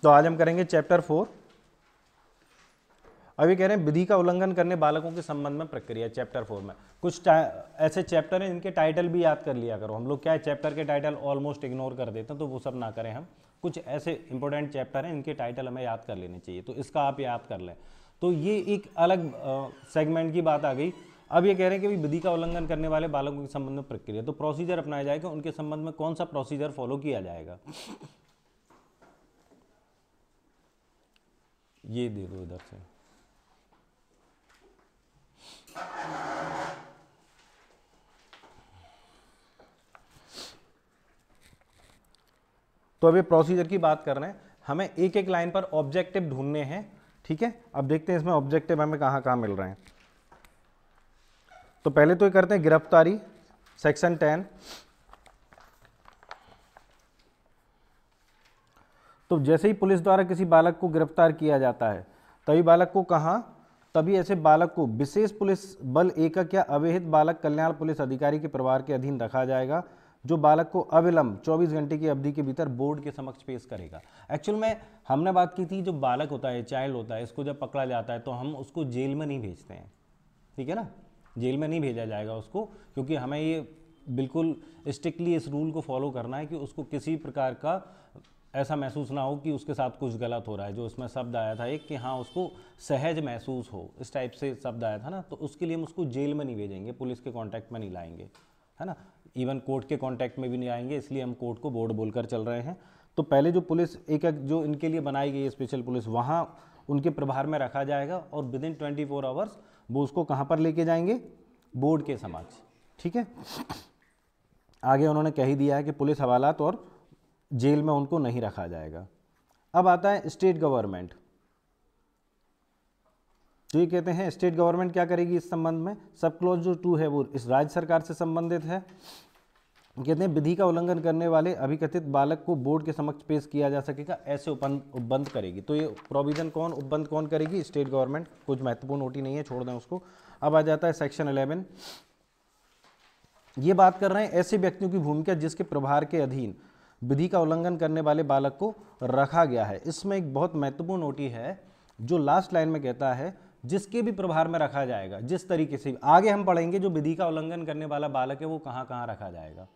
तो आज हम करेंगे चैप्टर 4। अभी कह रहे हैं विधि का उल्लंघन करने बालकों के संबंध में प्रक्रिया। चैप्टर 4 में कुछ ऐसे चैप्टर हैं जिनके टाइटल भी याद कर लिया करो। हम लोग क्या है, चैप्टर के टाइटल ऑलमोस्ट इग्नोर कर देते हैं, तो वो सब ना करें हम। कुछ ऐसे इंपॉर्टेंट चैप्टर हैं इनके टाइटल हमें याद कर लेने चाहिए, तो इसका आप याद कर लें। तो ये एक अलग सेगमेंट की बात आ गई। अब ये कह रहे हैं कि विधि का उल्लंघन करने वाले बालकों के संबंध में प्रक्रिया, तो प्रोसीजर अपनाया जाएगा। उनके संबंध में कौन सा प्रोसीजर फॉलो किया जाएगा, ये दे दो इधर से। तो अभी प्रोसीजर की बात कर रहे हैं, हमें एक एक लाइन पर ऑब्जेक्टिव ढूंढने हैं, ठीक है। अब देखते हैं इसमें ऑब्जेक्टिव हमें कहां कहां मिल रहे हैं। तो पहले तो ये करते हैं गिरफ्तारी, सेक्शन 10। तो जैसे ही पुलिस द्वारा किसी बालक को गिरफ्तार किया जाता है, तभी बालक को कहां, तभी ऐसे बालक को विशेष पुलिस बल एकक या अविहित बालक कल्याण पुलिस अधिकारी के प्रभार के अधीन रखा जाएगा, जो बालक को अविलंब 24 घंटे की अवधि के भीतर बोर्ड के समक्ष पेश करेगा। एक्चुअल में हमने बात की थी, जो बालक होता है, चाइल्ड होता है, इसको जब पकड़ा जाता है तो हम उसको जेल में नहीं भेजते हैं, ठीक है ना। जेल में नहीं भेजा जाएगा उसको, क्योंकि हमें ये बिल्कुल स्ट्रिक्टली इस रूल को फॉलो करना है कि उसको किसी प्रकार का ऐसा महसूस ना हो कि उसके साथ कुछ गलत हो रहा है। जो इसमें शब्द आया था एक, कि हाँ उसको सहज महसूस हो, इस टाइप से शब्द आया था ना, तो उसके लिए हम उसको जेल में नहीं भेजेंगे, पुलिस के कांटेक्ट में नहीं लाएंगे, है ना। इवन कोर्ट के कांटेक्ट में भी नहीं आएंगे, इसलिए हम कोर्ट को बोर्ड बोलकर चल रहे हैं। तो पहले जो पुलिस एक जो इनके लिए बनाई गई है स्पेशल पुलिस, वहाँ उनके प्रभार में रखा जाएगा, और विदिन 24 आवर्स वो उसको कहाँ पर लेके जाएंगे, बोर्ड के समक्ष, ठीक है। आगे उन्होंने कह ही दिया है कि पुलिस हवालात और जेल में उनको नहीं रखा जाएगा। अब आता है स्टेट गवर्नमेंट। तो ये कहते हैं स्टेट गवर्नमेंट क्या करेगी इस संबंध में। सब क्लॉज जो 2 है वो इस राज्य सरकार से संबंधित है। कहते हैं विधि का उल्लंघन करने वाले अभिकथित बालक को बोर्ड के समक्ष पेश किया जा सकेगा, ऐसे उपबंध करेगी। तो ये प्रोविजन कौन, उपबंध कौन करेगी, स्टेट गवर्नमेंट। कुछ महत्वपूर्ण नोटी नहीं है, छोड़ दें उसको। अब आ जाता है सेक्शन 11। ये बात कर रहे हैं ऐसे व्यक्तियों की भूमिका जिसके प्रभार के अधीन विधि का उल्लंघन करने वाले बालक को रखा गया है। इसमें एक बहुत महत्वपूर्ण नोटी है, जो लास्ट लाइन में कहता है जिसके भी प्रभार में रखा जाएगा। जिस तरीके से आगे हम पढ़ेंगे, जो विधि का उल्लंघन करने वाला बालक है वो कहाँ कहाँ रखा जाएगा,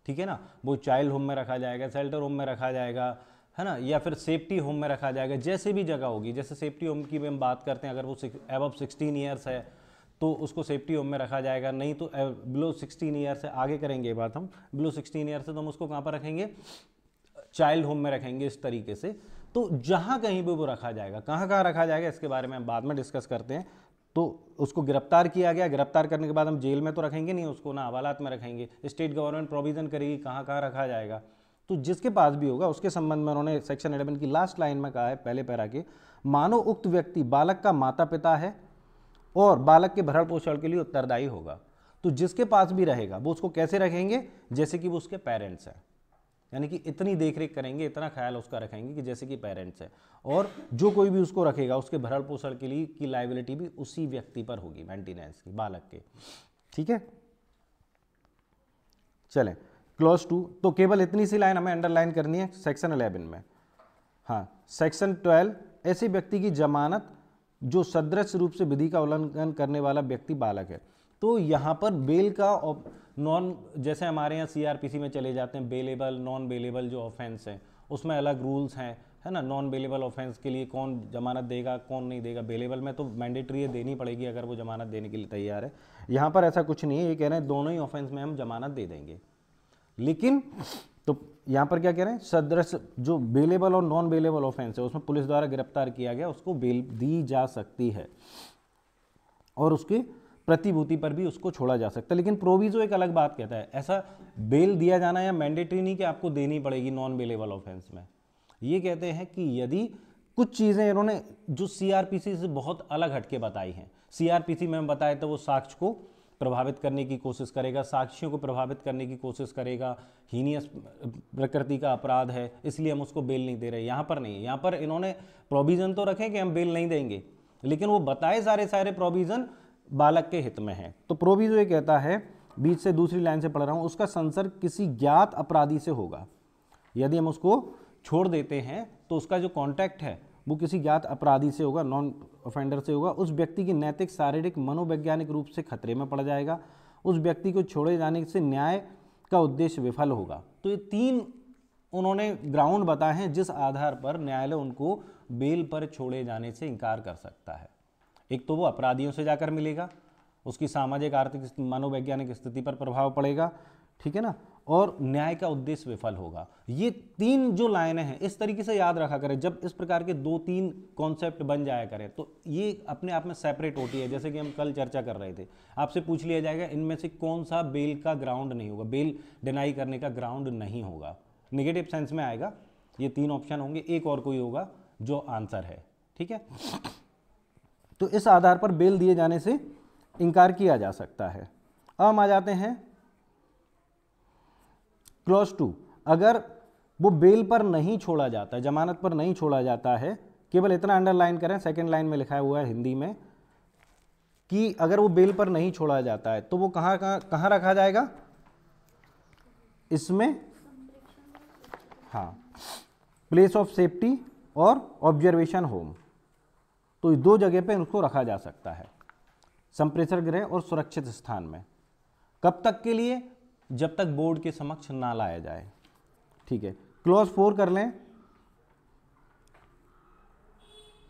ठीक है ना। वो चाइल्ड होम में रखा जाएगा, शेल्टर होम में रखा जाएगा, है ना, या फिर सेफ्टी होम में रखा जाएगा, जैसे भी जगह होगी। जैसे सेफ्टी होम की भी हम बात करते हैं, अगर वो अबव 16 ईयर्स है तो उसको सेफ्टी होम में रखा जाएगा, नहीं तो बिलो 16 ईयर से आगे करेंगे ये बात हम। बिलो 16 ईयर से तो हम उसको कहाँ पर रखेंगे, चाइल्ड होम में रखेंगे, इस तरीके से। तो जहाँ कहीं भी वो रखा जाएगा, कहाँ कहाँ रखा जाएगा इसके बारे में हम बाद में डिस्कस करते हैं। तो उसको गिरफ्तार किया गया, गिरफ्तार करने के बाद हम जेल में तो रखेंगे नहीं उसको, ना हवालात में रखेंगे। स्टेट गवर्नमेंट प्रोविजन करेगी कहाँ कहाँ रखा जाएगा। तो जिसके पास भी होगा उसके संबंध में उन्होंने सेक्शन 11 की लास्ट लाइन में कहा है, पहले पैरा के, मानो उक्त व्यक्ति बालक का माता पिता है और बालक के भरण पोषण के लिए उत्तरदायी होगा। तो जिसके पास भी रहेगा वो उसको कैसे रखेंगे, जैसे कि वो उसके पेरेंट्स हैं, यानी कि इतनी देखरेख करेंगे, इतना ख्याल उसका रखेंगे कि जैसे कि पेरेंट्स है। और जो कोई भी उसको रखेगा उसके भरण पोषण के लिए की लायबिलिटी भी उसी व्यक्ति पर होगी, मेंटेनेंस की, बालक के, ठीक है। चलें क्लॉज 2। तो केवल इतनी सी लाइन हमें अंडरलाइन करनी है सेक्शन 11 में। हाँ, सेक्शन 12, ऐसे व्यक्ति की जमानत जो सदृश रूप से विधि का उल्लंघन करने वाला व्यक्ति बालक है। तो यहाँ पर बेल का नॉन, जैसे हमारे यहाँ सीआरपीसी में चले जाते हैं, बेलेबल नॉन बेलेबल जो ऑफेंस हैं उसमें अलग रूल्स हैं, है ना। नॉन बेलेबल ऑफेंस के लिए कौन जमानत देगा कौन नहीं देगा, बेलेबल में तो मैंडेटरी देनी पड़ेगी अगर वो जमानत देने के लिए तैयार है। यहाँ पर ऐसा कुछ नहीं है, ये कह रहे हैं दोनों ही ऑफेंस में हम जमानत दे देंगे। लेकिन तो यहाँ पर क्या कह रहे हैं, सदृश जो बेलेबल और नॉन बेलेबल ऑफेंस है उसमें पुलिस द्वारा गिरफ्तार किया गया उसको बेल दी जा सकती है, और उसके प्रतिभूति पर भी उसको छोड़ा जा सकता है। लेकिन प्रोविजो एक अलग बात कहता है, ऐसा बेल दिया जाना या मैंडेटरी नहीं कि आपको देनी पड़ेगी नॉन बेलेबल ऑफेंस में। ये कहते हैं कि यदि कुछ चीज़ें इन्होंने जो सीआरपीसी से बहुत अलग हटके बताई हैं, सीआरपीसी में हम बताए तो वो साक्ष्य को प्रभावित करने की कोशिश करेगा, साक्षियों को प्रभावित करने की कोशिश करेगा, हीनियस प्रकृति का अपराध है, इसलिए हम उसको बेल नहीं दे रहे। यहाँ पर नहीं है, यहाँ पर इन्होंने प्रोविजन तो रखे कि हम बेल नहीं देंगे, लेकिन वो बताए सारे प्रोविजन बालक के हित में है। तो प्रोविजो ये कहता है, बीच से दूसरी लाइन से पढ़ रहा हूँ, उसका संसर्ग किसी ज्ञात अपराधी से होगा। यदि हम उसको छोड़ देते हैं तो उसका जो कॉन्टैक्ट है वो किसी ज्ञात अपराधी से होगा, नॉन ऑफेंडर से होगा, उस व्यक्ति की नैतिक, शारीरिक, मनोवैज्ञानिक रूप से खतरे में पड़ जाएगा, उस व्यक्ति को छोड़े जाने से न्याय का उद्देश्य विफल होगा। तो ये 3 उन्होंने ग्राउंड बताए हैं जिस आधार पर न्यायालय उनको बेल पर छोड़े जाने से इनकार कर सकता है। एक तो वो अपराधियों से जाकर मिलेगा, उसकी सामाजिक, आर्थिक, मनोवैज्ञानिक स्थिति पर प्रभाव पड़ेगा, ठीक है ना, और न्याय का उद्देश्य विफल होगा। ये 3 जो लाइनें हैं इस तरीके से याद रखा करें। जब इस प्रकार के 2-3 कॉन्सेप्ट बन जाया करें तो ये अपने आप में सेपरेट होती है। जैसे कि हम कल चर्चा कर रहे थे, आपसे पूछ लिया जाएगा इनमें से कौन सा बेल का ग्राउंड नहीं होगा, बेल डिनाई करने का ग्राउंड नहीं होगा, नेगेटिव सेंस में आएगा। ये 3 ऑप्शन होंगे, एक और कोई होगा जो आंसर है, ठीक है। तो इस आधार पर बेल दिए जाने से इनकार किया जा सकता है। अब हम आ जाते हैं क्लॉज 2। अगर वो बेल पर नहीं छोड़ा जाता है, जमानत पर नहीं छोड़ा जाता है, केवल इतना अंडरलाइन करें, सेकंड लाइन में लिखा हुआ है हिंदी में कि अगर वो बेल पर नहीं छोड़ा जाता है तो वो कहाँ रखा जाएगा, इसमें, हाँ, प्लेस ऑफ सेफ्टी और ऑब्जर्वेशन होम, तो 2 जगह पे उसको रखा जा सकता है, संप्रेषण गृह और सुरक्षित स्थान में। कब तक के लिए, जब तक बोर्ड के समक्ष ना लाया जाए, ठीक है। क्लॉज 4 कर लें,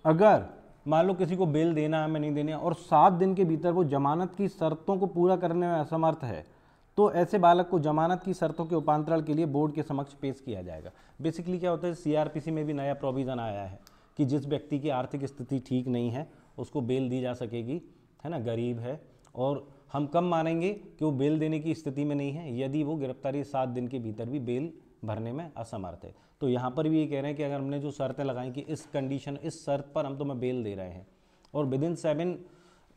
अगर मान लो किसी को बेल देना है में नहीं देना और 7 दिन के भीतर वो जमानत की शर्तों को पूरा करने में असमर्थ है तो ऐसे बालक को जमानत की शर्तों के उपांतरण के लिए बोर्ड के समक्ष पेश किया जाएगा। बेसिकली क्या होता है, सीआरपीसी में भी नया प्रोविजन आया है कि जिस व्यक्ति की आर्थिक स्थिति ठीक नहीं है उसको बेल दी जा सकेगी, है ना, गरीब है, और हम कब मानेंगे कि वो बेल देने की स्थिति में नहीं है, यदि वो गिरफ्तारी 7 दिन के भीतर भी बेल भरने में असमर्थ है। तो यहाँ पर भी ये कह रहे हैं कि अगर हमने जो शर्तें लगाई कि इस कंडीशन, इस शर्त पर हम तुम्हें बेल दे रहे हैं और विदिन 7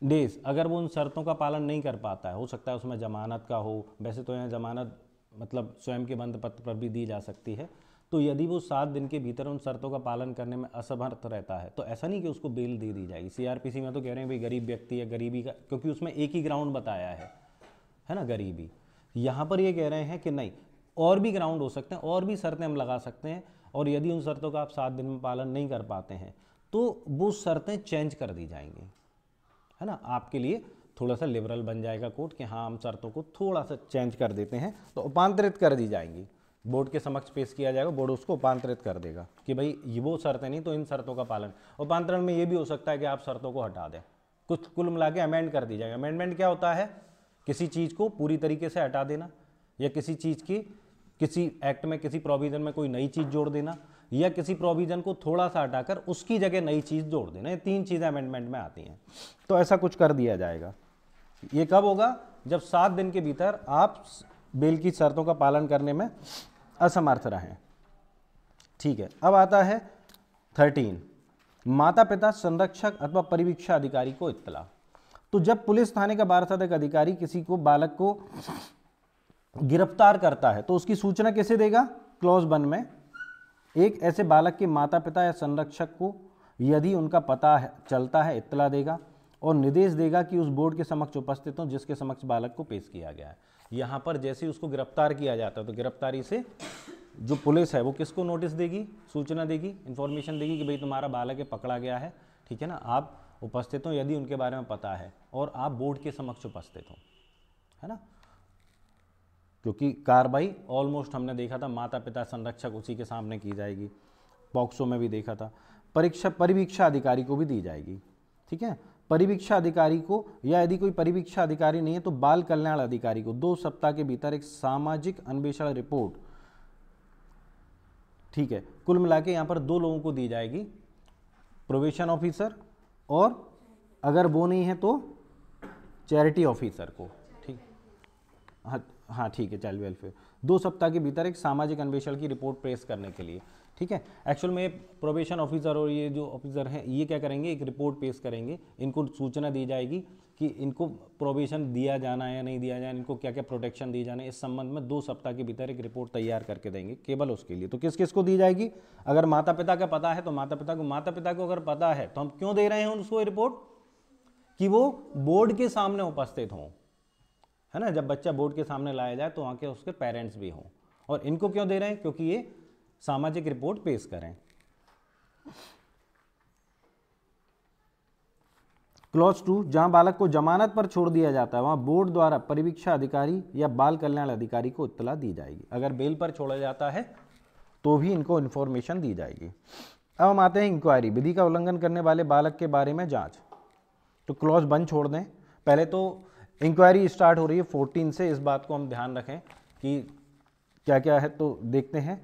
डेज अगर वो उन शर्तों का पालन नहीं कर पाता है, हो सकता है उसमें जमानत का हो, वैसे तो यहाँ जमानत मतलब स्वयं के बंद पत्र पर भी दी जा सकती है, तो यदि वो 7 दिन के भीतर उन शर्तों का पालन करने में असमर्थ रहता है तो ऐसा नहीं कि उसको बेल दे दी जाएगी। सीआरपीसी में तो कह रहे हैं भाई गरीब व्यक्ति है, गरीबी का, क्योंकि उसमें एक ही ग्राउंड बताया है ना, गरीबी। यहाँ पर ये कह रहे हैं कि नहीं, और भी ग्राउंड हो सकते हैं, और भी शर्तें हम लगा सकते हैं, और यदि उन शर्तों का आप 7 दिन में पालन नहीं कर पाते हैं तो वो शर्तें चेंज कर दी जाएंगी, है ना। आपके लिए थोड़ा सा लिबरल बन जाएगा कोर्ट कि हाँ हम शर्तों को थोड़ा सा चेंज कर देते हैं, तो उपांतरित कर दी जाएंगी, बोर्ड के समक्ष पेश किया जाएगा, बोर्ड उसको उपांतरित कर देगा कि भाई ये वो शर्तें नहीं तो इन शर्तों का पालन। उपांतरण में ये भी हो सकता है कि आप शर्तों को हटा दें, कुछ कुल मिला के अमेंड कर दी जाएगा। अमेंडमेंट क्या होता है, किसी चीज़ को पूरी तरीके से हटा देना, या किसी चीज़ की किसी एक्ट में किसी प्रोविजन में कोई नई चीज़ जोड़ देना, या किसी प्रोविजन को थोड़ा सा हटाकर उसकी जगह नई चीज़ जोड़ देना। ये 3 चीज़ें अमेंडमेंट में आती हैं, तो ऐसा कुछ कर दिया जाएगा। ये कब होगा, जब 7 दिन के भीतर आप बेल की शर्तों का पालन करने में असमर्थ रहें, ठीक है। अब आता है 13, माता पिता, संरक्षक अथवा परिवीक्षा अधिकारी को इत्तला। तो जब पुलिस थाने का वारसागत अधिकारी किसी को, बालक को गिरफ्तार करता है तो उसकी सूचना किसे देगा, क्लॉज 1 में, एक ऐसे बालक के माता पिता या संरक्षक को यदि उनका पता है चलता है इत्तला देगा और निर्देश देगा कि उस बोर्ड के समक्ष उपस्थित हो जिसके समक्ष बालक को पेश किया गया है। यहाँ पर जैसे ही उसको गिरफ्तार किया जाता है तो गिरफ्तारी से जो पुलिस है वो किसको नोटिस देगी, सूचना देगी, इन्फॉर्मेशन देगी कि भाई तुम्हारा बालक है, पकड़ा गया है, ठीक है ना, आप उपस्थित हो यदि उनके बारे में पता है, और आप बोर्ड के समक्ष उपस्थित हो, है ना। क्योंकि कार्रवाई ऑलमोस्ट हमने देखा था माता पिता संरक्षक उसी के सामने की जाएगी, पॉक्सो में भी देखा था। परिवीक्षा अधिकारी को भी दी जाएगी, ठीक है। परिवीक्षा अधिकारी को, या यदि कोई परिवीक्षा अधिकारी नहीं है तो बाल कल्याण अधिकारी को 2 सप्ताह के भीतर एक सामाजिक अन्वेषण रिपोर्ट, ठीक है, कुल मिला के यहाँ पर 2 लोगों को दी जाएगी, प्रोबेशन ऑफिसर और अगर वो नहीं है तो चैरिटी ऑफिसर को, ठीक, हाँ ठीक है, चाइल्ड वेलफेयर, 2 सप्ताह के भीतर एक सामाजिक अन्वेषण की रिपोर्ट पेश करने के लिए, ठीक है। एक्चुअल में प्रोबेशन ऑफिसर और ये जो ऑफिसर हैं ये क्या करेंगे, एक रिपोर्ट पेश करेंगे, इनको सूचना दी जाएगी कि इनको प्रोबेशन दिया जाना है या नहीं दिया जाना, इनको क्या क्या प्रोटेक्शन दी जाना है, इस संबंध में 2 सप्ताह के भीतर एक रिपोर्ट तैयार करके देंगे केवल उसके लिए। तो किस किस को दी जाएगी, अगर माता पिता का पता है तो माता पिता को अगर पता है तो हम क्यों दे रहे हैं उसको रिपोर्ट, कि वो बोर्ड के सामने उपस्थित हों, है ना। जब बच्चा बोर्ड के सामने लाया जाए तो वहाँ के उसके पेरेंट्स भी हों, और इनको क्यों दे रहे हैं, क्योंकि ये सामाजिक रिपोर्ट पेश करें, क्लॉज 2, जहां बालक को जमानत पर छोड़ दिया जाता है वहां बोर्ड द्वारा परिवीक्षा अधिकारी या बाल कल्याण अधिकारी को इत्तला दी जाएगी। अगर बेल पर छोड़ा जाता है तो भी इनको इन्फॉर्मेशन दी जाएगी। अब हम आते हैं इंक्वायरी, विधि का उल्लंघन करने वाले बालक के बारे में जांच। तो क्लॉज 1 छोड़ दें, पहले तो इंक्वायरी स्टार्ट हो रही है 14 से, इस बात को हम ध्यान रखें कि क्या क्या है। तो देखते हैं,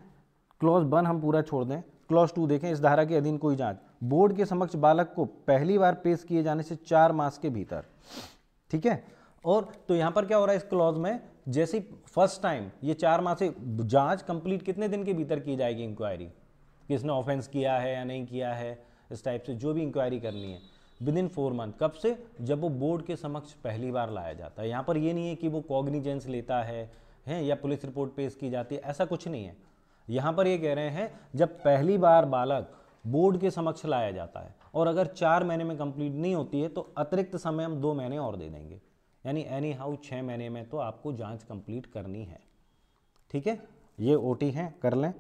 क्लॉज 1 हम पूरा छोड़ दें। क्लॉज 2 देखें, इस धारा के अधीन कोई जांच बोर्ड के समक्ष बालक को पहली बार पेश किए जाने से 4 मास के भीतर, ठीक है। और तो यहां पर क्या हो रहा है इस क्लॉज में, जैसे फर्स्ट टाइम ये 4 माह से जांच कंप्लीट कितने दिन के भीतर की जाएगी इंक्वायरी, किसने ऑफेंस किया है या नहीं किया है, इस टाइप से जो भी इंक्वायरी करनी है विद इन 4 मंथ। कब से? जब वो बोर्ड के समक्ष पहली बार लाया जाता है। यहाँ पर ये नहीं है कि वो कॉग्निजेंस लेता है या पुलिस रिपोर्ट पेश की जाती है, ऐसा कुछ नहीं है। यहाँ पर ये कह रहे हैं जब पहली बार बालक बोर्ड के समक्ष लाया जाता है और अगर 4 महीने में कंप्लीट नहीं होती है तो अतिरिक्त समय हम 2 महीने और दे देंगे, यानी एनी हाउ 6 महीने में तो आपको जांच कंप्लीट करनी है, ठीक है। ये ओटी है, कर लें।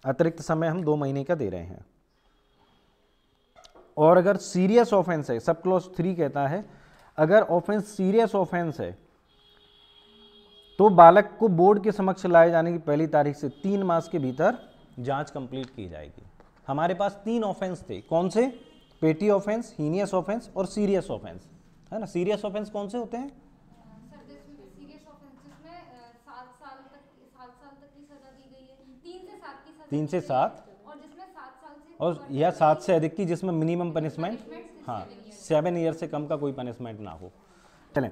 अतिरिक्त समय हम 2 महीने का दे रहे हैं। और अगर सीरियस ऑफेंस है, सब क्लॉज 3 कहता है अगर ऑफेंस सीरियस ऑफेंस है तो बालक को बोर्ड के समक्ष लाए जाने की पहली तारीख से 3 मास के भीतर जांच कंप्लीट की जाएगी। हमारे पास 3 ऑफेंस थे, कौन से? पेटी ऑफेंस, हीनियस ऑफेंस और सीरियस ऑफेंस, है ना। सीरियस ऑफेंस कौन से होते हैं? सर जिसमें सीरियस ऑफेंस जिसमें 7 साल तक की सजा दी गई है, 3 से 7 की सजा, 3 से 7 और जिसमें 7 साल से और या 7 से अधिक की, जिसमें मिनिमम पनिशमेंट, हाँ 7 ईयर से कम का कोई पनिशमेंट ना हो। चलें,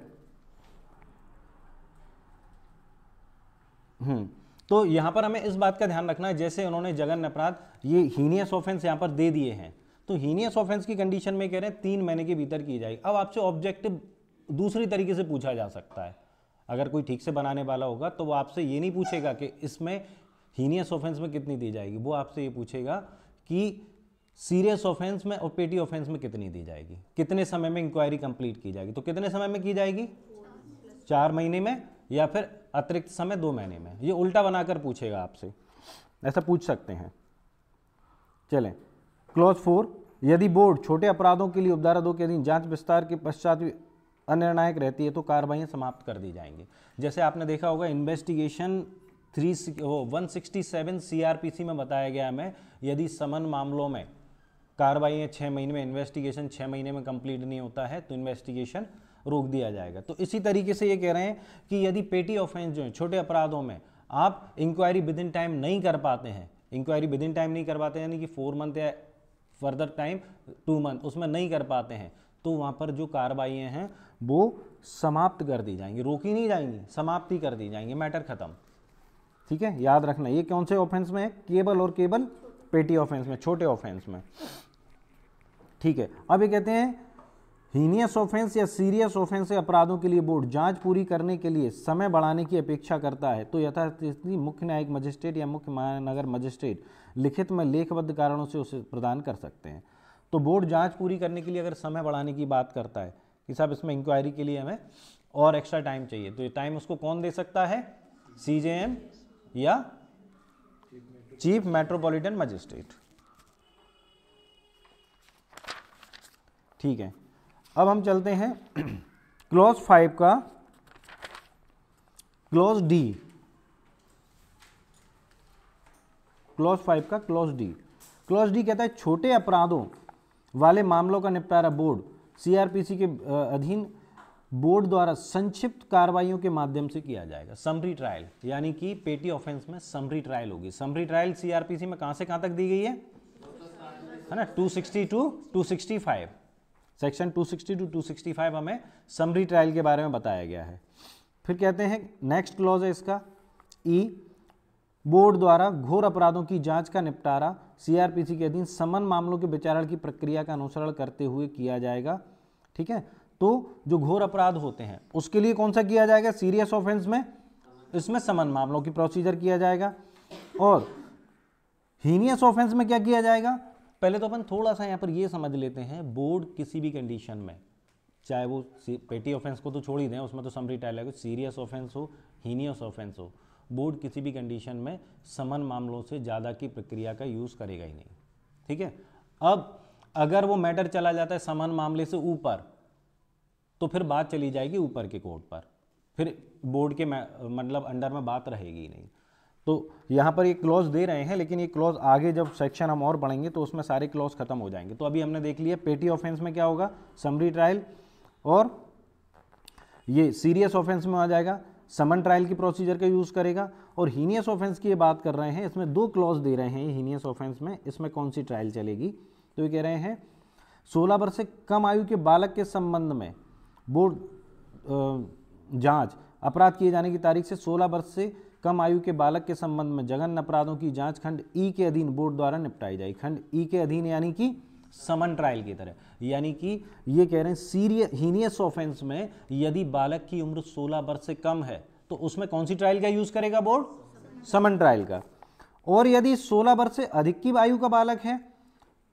तो यहां पर हमें इस बात का ध्यान रखना है, जैसे उन्होंने जघन्य अपराध ये हीनियस ऑफेंस यहां पर दे दिए हैं, तो हीनियस ऑफेंस की कंडीशन में कह रहे हैं 3 महीने के भीतर की जाएगी। अब आपसे ऑब्जेक्टिव दूसरी तरीके से पूछा जा सकता है, अगर कोई ठीक से बनाने वाला होगा तो वो आपसे ये नहीं पूछेगा कि इसमें हीनियस ऑफेंस में कितनी दी जाएगी, वो आपसे ये पूछेगा कि सीरियस ऑफेंस में और पेटी ऑफेंस में कितनी दी जाएगी, कितने समय में इंक्वायरी कंप्लीट की जाएगी। तो कितने समय में की जाएगी? 4 महीने में, या फिर अतिरिक्त समय 2 महीने में। ये उल्टा बनाकर पूछेगा आपसे, ऐसा पूछ सकते हैं। चलें, क्लॉज 4, यदि बोर्ड छोटे अपराधों के लिए उपधारा 2 के अधीन जांच विस्तार के पश्चात भी अनिर्णायक रहती है तो कार्रवाइयां समाप्त कर दी जाएंगी। जैसे आपने देखा होगा इन्वेस्टिगेशन 167 सीआरपीसी में बताया गया हमें, यदि समन मामलों में कार्रवाइयां 6 महीने में, इन्वेस्टिगेशन 6 महीने में कंप्लीट नहीं होता है तो इन्वेस्टिगेशन रोक दिया जाएगा। तो इसी तरीके से ये कह रहे हैं कि यदि पेटी ऑफेंस जो है छोटे अपराधों में आप इंक्वायरी विद इन टाइम नहीं कर पाते हैं, इंक्वायरी विद इन टाइम नहीं कर पाते यानी कि 4 मंथ या फर्दर टाइम 2 मंथ उसमें नहीं कर पाते हैं, तो वहाँ पर जो कार्रवाइयाँ हैं वो समाप्त कर दी जाएंगी, रोकी नहीं जाएंगी, समाप्ति कर दी जाएंगी, मैटर खत्म, ठीक है। याद रखना ये कौन से ऑफेंस में है? केवल और केवल पेटी ऑफेंस में, छोटे ऑफेंस में, ठीक है। अब ये कहते हैं हीनियस ऑफेंस या सीरियस ऑफेंस से अपराधों के लिए बोर्ड जांच पूरी करने के लिए समय बढ़ाने की अपेक्षा करता है तो यथास्थिति मुख्य न्यायिक मजिस्ट्रेट या मुख्य महानगर मजिस्ट्रेट लिखित में लेखबद्ध कारणों से उसे प्रदान कर सकते हैं। तो बोर्ड जांच पूरी करने के लिए अगर समय बढ़ाने की बात करता है कि साहब इसमें इंक्वायरी के लिए हमें और एक्स्ट्रा टाइम चाहिए, तो ये टाइम उसको कौन दे सकता है? सीजेएम या चीफ मेट्रोपॉलिटन मजिस्ट्रेट, ठीक है। अब हम चलते हैं क्लॉज 5 का क्लॉज डी, क्लॉज 5 का क्लॉज डी। क्लॉज डी कहता है छोटे अपराधों वाले मामलों का निपटारा बोर्ड सीआरपीसी के अधीन बोर्ड द्वारा संक्षिप्त कार्रवाइयों के माध्यम से किया जाएगा। समरी ट्रायल, यानी कि पेटी ऑफेंस में समरी ट्रायल होगी। समरी ट्रायल सीआरपीसी में कहां से कहां तक दी गई है ना? 260 to 265, सेक्शन 260 to 265 हमें समरी ट्रायल के बारे में बताया गया है। फिर कहते हैं नेक्स्ट क्लॉज है इसका ई, बोर्ड द्वारा घोर अपराधों की जांच का निपटारा सीआरपीसी के अधीन समन मामलों के विचारण की प्रक्रिया का अनुसरण करते हुए किया जाएगा, ठीक है। तो जो घोर अपराध होते हैं उसके लिए कौन सा किया जाएगा? सीरियस ऑफेंस में इसमें समन मामलों की प्रोसीजर किया जाएगा, और हीनियस ऑफेंस में क्या किया जाएगा? पहले तो अपन थोड़ा सा यहाँ पर ये समझ लेते हैं, बोर्ड किसी भी कंडीशन में, चाहे वो पेटी ऑफेंस को तो छोड़ ही दें, उसमें तो समरी ट्रायल है, सीरियस ऑफेंस हो, हीनियस ऑफेंस हो, बोर्ड किसी भी कंडीशन में समन मामलों से ज़्यादा की प्रक्रिया का यूज़ करेगा ही नहीं, ठीक है। अब अगर वो मैटर चला जाता है समन मामले से ऊपर, तो फिर बात चली जाएगी ऊपर के कोर्ट पर, फिर बोर्ड के मतलब अंडर में बात रहेगी नहीं। तो यहाँ पर ये क्लॉज दे रहे हैं, लेकिन ये क्लॉज आगे जब सेक्शन हम और पढ़ेंगे तो उसमें सारे क्लॉज खत्म हो जाएंगे। तो अभी हमने देख लिया पेटी ऑफेंस में क्या होगा, समरी ट्रायल, और ये सीरियस ऑफेंस में आ जाएगा समन ट्रायल की प्रोसीजर का यूज़ करेगा। और हीनियस ऑफेंस की ये बात कर रहे हैं, इसमें 2 क्लॉज दे रहे हैं हीनियस ऑफेंस में, इसमें कौन सी ट्रायल चलेगी, तो ये कह रहे हैं 16 वर्ष से कम आयु के बालक के संबंध में बोर्ड जांच, अपराध किए जाने की तारीख से 16 वर्ष से कम आयु के बालक के संबंध में जघन्य अपराधों की जांच खंड ई के अधीन बोर्ड द्वारा निपटाई जाएगी। खंड ई के अधीन यानी कि समन ट्रायल की तरह, यानी कि ये कह रहे हैं हीनियस ऑफेंस में यदि बालक की उम्र 16 वर्ष से कम है तो उसमें कौन सी ट्रायल का यूज करेगा बोर्ड, समन ट्रायल का। और यदि 16 वर्ष से अधिक की आयु का बालक है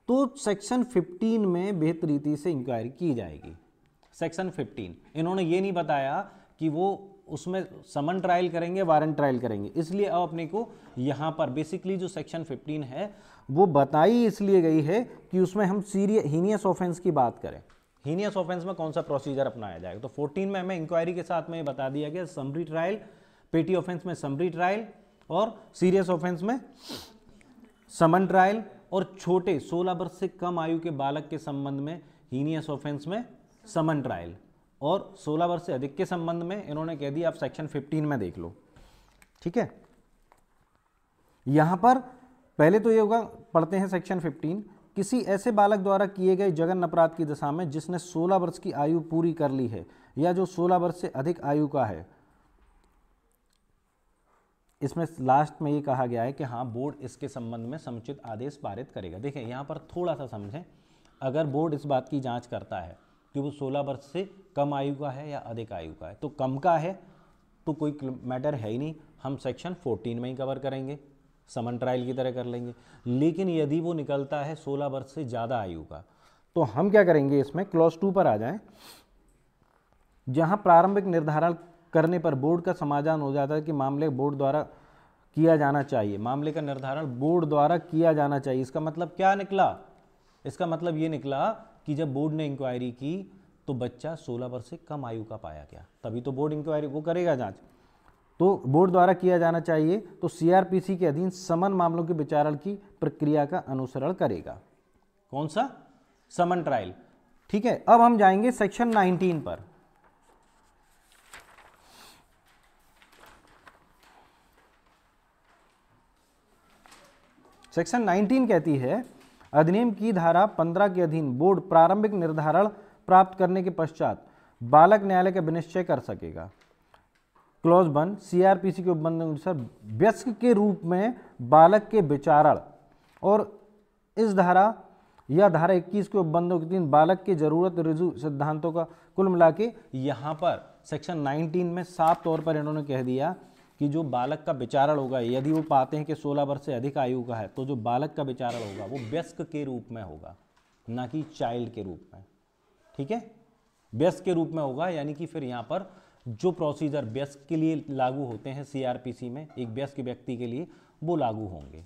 तो सेक्शन 15 में बेहतर रीति से इंक्वायरी की जाएगी। सेक्शन 15 इन्होंने ये नहीं बताया कि वो उसमें समन ट्रायल करेंगे वारंट ट्रायल करेंगे, इसलिए अब अपने को यहाँ पर बेसिकली जो सेक्शन 15 है वो बताई इसलिए गई है कि उसमें हम हीनियस ऑफेंस की बात करें, हीनियस ऑफेंस में कौन सा प्रोसीजर अपनाया जाएगा। तो 14 में हमें इंक्वायरी के साथ में ये बता दिया गया समरी ट्रायल, पेटी ऑफेंस में समरी ट्रायल और सीरियस ऑफेंस में समन ट्रायल, और छोटे 16 वर्ष से कम आयु के बालक के संबंध में हीनियस ऑफेंस में समन ट्रायल, और 16 वर्ष से अधिक के संबंध में इन्होंने कह दिया आप सेक्शन 15 में देख लो। ठीक है, यहां पर पहले तो ये होगा, पढ़ते हैं सेक्शन 15, किसी ऐसे बालक द्वारा किए गए जघन्य अपराध की दशा में जिसने 16 वर्ष की आयु पूरी कर ली है या जो 16 वर्ष से अधिक आयु का है। इसमें लास्ट में ये कहा गया है कि हाँ बोर्ड इसके संबंध में समुचित आदेश पारित करेगा। देखें यहाँ पर थोड़ा सा समझें, अगर बोर्ड इस बात की जांच करता है कि वो 16 वर्ष से कम आयु का है या अधिक आयु का है, तो कम का है तो कोई मैटर है ही नहीं, हम सेक्शन 14 में ही कवर करेंगे, समन ट्रायल की तरह कर लेंगे। लेकिन यदि वो निकलता है 16 वर्ष से ज़्यादा आयु का, तो हम क्या करेंगे, इसमें क्लॉज 2 पर आ जाएं, जहां प्रारंभिक निर्धारण करने पर बोर्ड का समाधान हो जाता है कि मामले बोर्ड द्वारा किया जाना चाहिए, मामले का निर्धारण बोर्ड द्वारा किया जाना चाहिए। इसका मतलब क्या निकला, इसका मतलब ये निकला कि जब बोर्ड ने इंक्वायरी की तो बच्चा 16 वर्ष से कम आयु का पाया गया, तभी तो बोर्ड इंक्वायरी वो करेगा जांच, तो बोर्ड द्वारा किया जाना चाहिए, तो सीआरपीसी के अधीन समन मामलों के विचारण की प्रक्रिया का अनुसरण करेगा। कौन सा, समन ट्रायल। ठीक है, अब हम जाएंगे सेक्शन 19 पर। सेक्शन 19 कहती है अधिनियम की धारा 15 के अधीन बोर्ड प्रारंभिक निर्धारण प्राप्त करने के पश्चात बालक न्यायालय का विनिश्चय कर सकेगा। क्लॉज 1 सीआरपीसी के उपबंध अनुसार वयस्क के रूप में बालक के विचारण, और इस धारा या धारा 21 के उपबंधों के अधीन बालक के जरूरत रुजु सिद्धांतों का कुल मिला के यहाँ पर सेक्शन 19 में साफ तौर पर इन्होंने कह दिया कि जो बालक का विचारण होगा, यदि वो पाते हैं कि 16 वर्ष से अधिक आयु का है, तो जो बालक का विचारण होगा वो वयस्क के रूप में होगा, ना कि चाइल्ड के रूप में। ठीक है, वयस्क के रूप में होगा, यानी कि फिर यहाँ पर जो प्रोसीजर वयस्क के लिए लागू होते हैं सीआरपीसी में एक वयस्क व्यक्ति के लिए, वो लागू होंगे।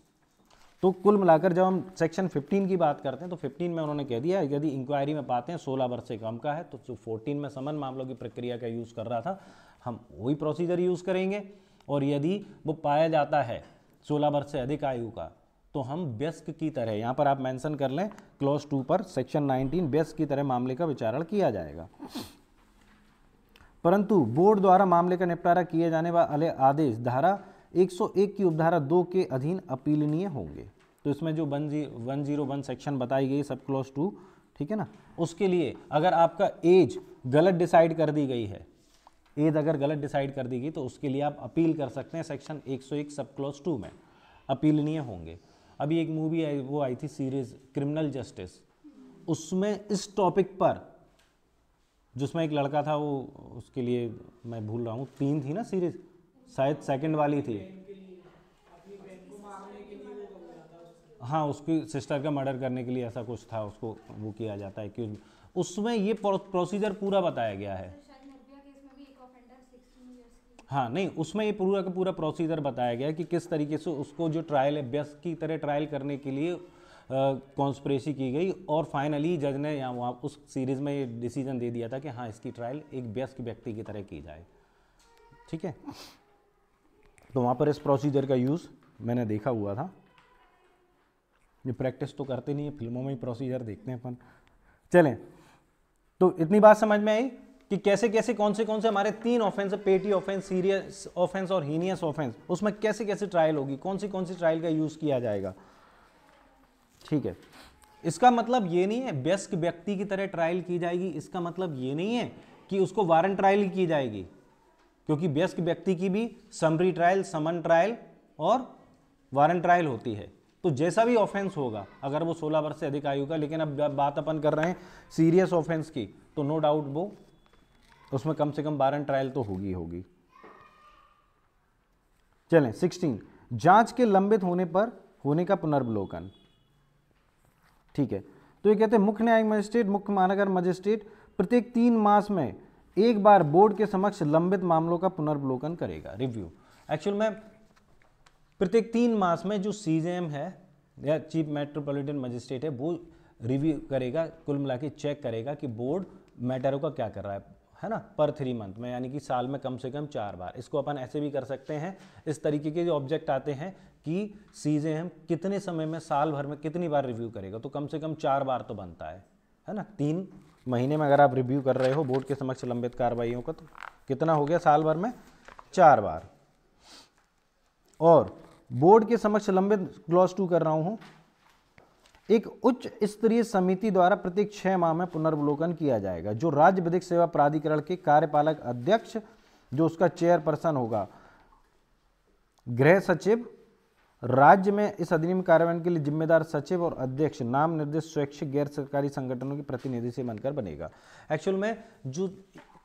तो कुल मिलाकर जब हम सेक्शन 15 की बात करते हैं तो 15 में उन्होंने कह दिया यदि इंक्वायरी में पाते हैं 16 वर्ष से कम का है, तो जो 14 में समन मामलों की प्रक्रिया का यूज़ कर रहा था हम वही प्रोसीजर यूज़ करेंगे, और यदि वो पाया जाता है 16 वर्ष से अधिक आयु का तो हम वयस्क की तरह, यहाँ पर आप मेंशन कर लें क्लॉज 2 पर सेक्शन 19, वयस्क की तरह मामले का विचारण किया जाएगा। परंतु बोर्ड द्वारा मामले का निपटारा किए जाने वाले आदेश धारा 101 की उपधारा 2 के अधीन अपीलनीय होंगे। तो इसमें जो 101 सेक्शन बताई गई सब क्लॉज 2, ठीक है ना, उसके लिए अगर आपका एज गलत डिसाइड कर दी गई है, एज अगर गलत डिसाइड कर दी गई तो उसके लिए आप अपील कर सकते हैं, सेक्शन 101 सब क्लॉज 2 में अपीलनीय होंगे। अभी एक मूवी आई, वो आई थी सीरीज क्रिमिनल जस्टिस, उसमें इस टॉपिक पर जिसमें एक लड़का था, वो उसके लिए मैं भूल रहा हूँ 3 थी ना सीरीज, शायद सेकंड वाली थी, हाँ उसकी सिस्टर का मर्डर करने के लिए ऐसा कुछ था, उसको वो किया जाता है कि उसमें ये प्रोसीजर पूरा बताया गया है। हाँ नहीं, उसमें ये पूरा का पूरा प्रोसीजर बताया गया है कि किस तरीके से उसको जो ट्रायल है वयस्क की तरह ट्रायल करने के लिए कॉन्स्पिरेसी की गई और फाइनली जज ने यहाँ वहाँ उस सीरीज़ में ये डिसीजन दे दिया था कि हाँ इसकी ट्रायल एक वयस्क व्यक्ति की तरह की जाए। ठीक है, तो वहाँ पर इस प्रोसीजर का यूज़ मैंने देखा हुआ था। ये प्रैक्टिस तो करते नहीं है, फिल्मों में ही प्रोसीजर देखते हैं अपन। चलें, तो इतनी बात समझ में आई कि कैसे कैसे कौन से हमारे 3 ऑफेंस है, पेटी ऑफेंस, सीरियस ऑफेंस और हीनियस ऑफेंस, उसमें कैसे कैसे ट्रायल होगी, कौन सी ट्रायल का यूज़ किया जाएगा। ठीक है, इसका मतलब ये नहीं है वयस्क व्यक्ति की तरह ट्रायल की जाएगी, इसका मतलब ये नहीं है कि उसको वारंट ट्रायल की जाएगी, क्योंकि वयस्क व्यक्ति की भी समरी ट्रायल, समन ट्रायल और वारंट ट्रायल होती है। तो जैसा भी ऑफेंस होगा, अगर वो 16 वर्ष से अधिक आयु का, लेकिन अब बात अपन कर रहे हैं सीरियस ऑफेंस की, तो नो डाउट वो उसमें कम से कम वारंट ट्रायल तो होगी। चलें 16, जांच के लंबित होने का पुनर्वलोकन। ठीक है, तो ये कहते हैं मुख्य न्यायिक मजिस्ट्रेट, मुख्य महानगर मजिस्ट्रेट प्रत्येक 3 मास में एक बार बोर्ड के समक्ष लंबित मामलों का पुनर्वलोकन करेगा, रिव्यू। एक्चुअल में प्रत्येक 3 मास में जो सीजेएम है या चीफ मेट्रोपॉलिटन मजिस्ट्रेट है वो रिव्यू करेगा, कुल मिला के चेक करेगा कि बोर्ड मैटरों का क्या कर रहा है ना, पर 3 मंथ में, यानी कि साल में कम से कम 4 बार। इसको अपन ऐसे भी कर सकते हैं, इस तरीके के जो ऑब्जेक्ट आते हैं कि सीजेएम कितने समय में, साल भर में कितनी बार रिव्यू करेगा, तो कम से कम 4 बार तो बनता है ना। 3 महीने में अगर आप रिव्यू कर रहे हो बोर्ड के समक्ष लंबित कार्रवाइयों का, तो कितना हो गया साल भर में 4 बार। और बोर्ड के समक्ष लंबित क्लॉज 2 कर रहा हूं, एक उच्च स्तरीय समिति द्वारा प्रत्येक 6 माह में पुनर्वलोकन किया जाएगा, जो राज्य विधिक सेवा प्राधिकरण के कार्यपालक अध्यक्ष, जो उसका चेयरपर्सन होगा, गृह सचिव, राज्य में इस अधिनियम कार्यान्वयन के लिए जिम्मेदार सचिव और अध्यक्ष नाम निर्दिष्ट स्वैच्छिक गैर सरकारी संगठनों के प्रतिनिधि से बनकर बनेगा। एक्चुअल में जो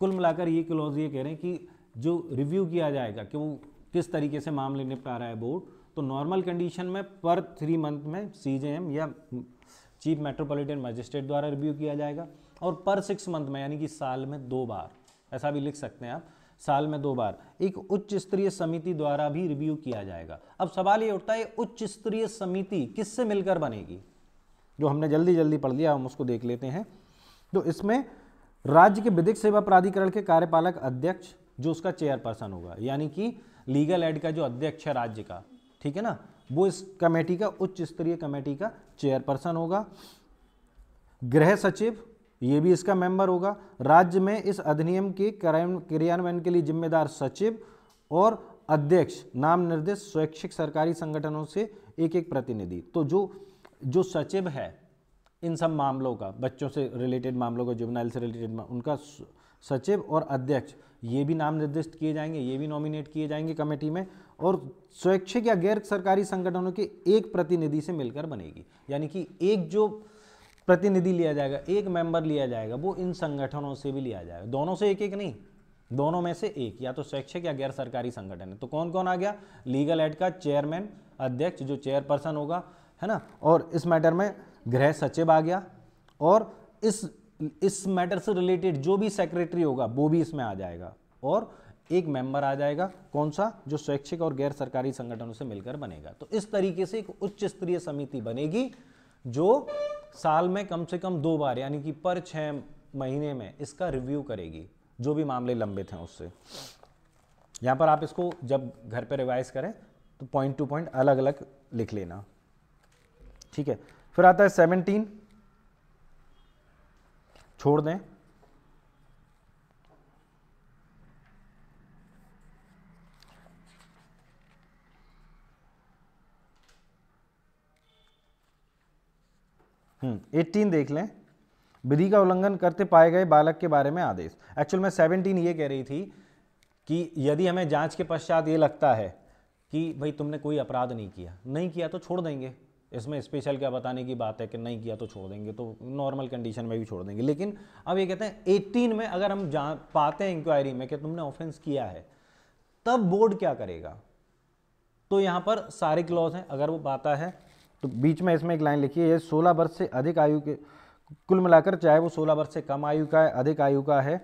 कुल मिलाकर ये क्लॉज ये कह रहे हैं कि जो रिव्यू किया जाएगा कि वो किस तरीके से मामले निपटा रहा है बोर्ड, तो नॉर्मल कंडीशन में पर 3 मंथ में सीजेएम या चीफ मेट्रोपॉलिटन मजिस्ट्रेट द्वारा रिव्यू किया जाएगा, और पर 6 मंथ में यानी कि साल में 2 बार, ऐसा भी लिख सकते हैं आप, साल में 2 बार एक उच्च स्तरीय समिति द्वारा भी रिव्यू किया जाएगा। अब सवाल ये उठता है उच्च स्तरीय समिति किससे मिलकर बनेगी, जो हमने जल्दी पढ़ लिया, हम उसको देख लेते हैं। तो इसमें राज्य के विधिक सेवा प्राधिकरण के कार्यपालक अध्यक्ष, जो उसका चेयरपर्सन होगा, यानी कि लीगल एड का जो अध्यक्ष है राज्य का, ठीक है ना, वो इस कमेटी का, उच्च स्तरीय कमेटी का चेयरपर्सन होगा। गृह सचिव, ये भी इसका मेंबर होगा। राज्य में इस अधिनियम के क्रियान्वयन के लिए जिम्मेदार सचिव और अध्यक्ष नाम निर्दिष्ट स्वैच्छिक सरकारी संगठनों से एक प्रतिनिधि। तो जो सचिव है इन सब मामलों का, बच्चों से रिलेटेड मामलों का, जुवेनाइल से रिलेटेड उनका सचिव और अध्यक्ष, ये भी नाम निर्दिष्ट किए जाएंगे, ये भी नॉमिनेट किए जाएंगे कमेटी में, और स्वैच्छिक या गैर सरकारी संगठनों के एक प्रतिनिधि से मिलकर बनेगी। यानी कि एक जो प्रतिनिधि लिया जाएगा, एक मेंबर लिया जाएगा, वो इन संगठनों से भी लिया जाएगा, दोनों से एक नहीं, दोनों में से एक, या तो स्वैच्छिक या गैर सरकारी संगठन है। तो कौन कौन आ गया, लीगल एड का चेयरमैन, अध्यक्ष जो चेयरपर्सन होगा, है ना, और इस मैटर में गृह सचिव आ गया, और इस मैटर से रिलेटेड जो भी सेक्रेटरी होगा वो भी इसमें आ जाएगा, और एक मेंबर आ जाएगा, कौन सा, जो स्वैच्छिक और गैर सरकारी संगठनों से मिलकर बनेगा। तो इस तरीके से एक उच्च स्तरीय समिति बनेगी जो साल में कम से कम 2 बार, यानी कि पर 6 महीने में इसका रिव्यू करेगी, जो भी मामले लंबित हैं उससे। यहां पर आप इसको जब घर पे रिवाइज करें तो पॉइंट टू पॉइंट अलग अलग लिख लेना, ठीक है। फिर आता है 17, छोड़ दें, हम्म 18 देख लें, विधि का उल्लंघन करते पाए गए बालक के बारे में आदेश। एक्चुअल में 17 ये कह रही थी कि यदि हमें जांच के पश्चात ये लगता है कि भाई तुमने कोई अपराध नहीं किया तो छोड़ देंगे, इसमें स्पेशल क्या बताने की बात है कि नहीं किया तो छोड़ देंगे, तो नॉर्मल कंडीशन में भी छोड़ देंगे। लेकिन अब ये कहते हैं 18 में अगर हम पाते हैं इंक्वायरी में कि तुमने ऑफेंस किया है, तब बोर्ड क्या करेगा। तो यहां पर सारे क्लॉज हैं, अगर वो पाता है तो बीच में इसमें एक लाइन लिखी है, 16 वर्ष से अधिक आयु के, कुल मिलाकर चाहे वो 16 वर्ष से कम आयु का है, अधिक आयु का है,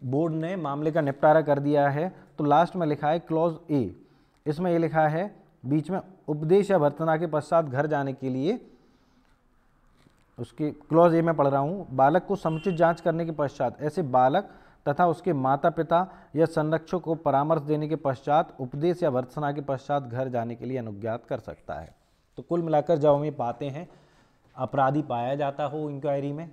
बोर्ड ने मामले का निपटारा कर दिया है, तो लास्ट में लिखा है क्लॉज ए, इसमें ये लिखा है बीच में, उपदेश या भर्त्सना के पश्चात घर जाने के लिए उसके क्लॉज ए में पढ़ रहा हूँ, बालक को समुचित जांच करने के पश्चात ऐसे बालक तथा उसके माता पिता या संरक्षक को परामर्श देने के पश्चात उपदेश या भर्त्सना के पश्चात घर जाने के लिए अनुज्ञात कर सकता है। तो कुल मिलाकर जब हम ये पाते हैं अपराधी पाया जाता हो इंक्वायरी में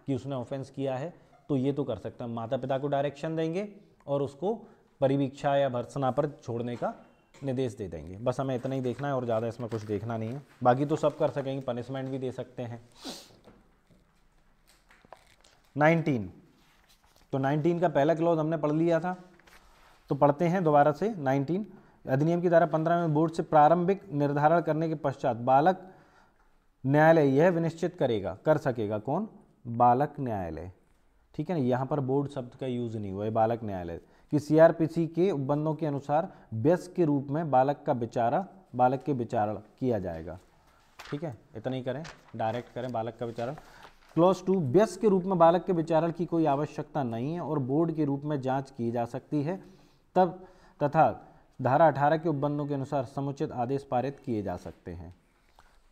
कि उसने ऑफेंस किया है, तो ये तो कर सकता है, माता पिता को डायरेक्शन देंगे और उसको परिवीक्षा या भर्त्सना पर छोड़ने का निर्देश दे देंगे। बस हमें इतना ही देखना है और ज़्यादा इसमें कुछ देखना नहीं है, बाकी तो सब कर सकेंगे, पनिशमेंट भी दे सकते हैं। 19, तो 19 का पहला क्लॉज हमने पढ़ लिया था, तो पढ़ते हैं दोबारा से। 19 अधिनियम की धारा 15 में बोर्ड से प्रारंभिक निर्धारण करने के पश्चात बालक न्यायालय यह विनिश्चित करेगा, कर सकेगा, कौन? बालक न्यायालय, ठीक है ना, यहाँ पर बोर्ड शब्द का यूज नहीं हुआ है, बालक न्यायालय, कि सीआरपीसी के उपबंधों के अनुसार वयस्क के रूप में बालक के विचारण किया जाएगा। ठीक है, इतना ही करें, डायरेक्ट करें बालक का विचारण। क्लॉज 2, वयस्क के रूप में बालक के विचारण की कोई आवश्यकता नहीं है और बोर्ड के रूप में जांच की जा सकती है तब तथा धारा 18 के उपबंधों के अनुसार समुचित आदेश पारित किए जा सकते हैं।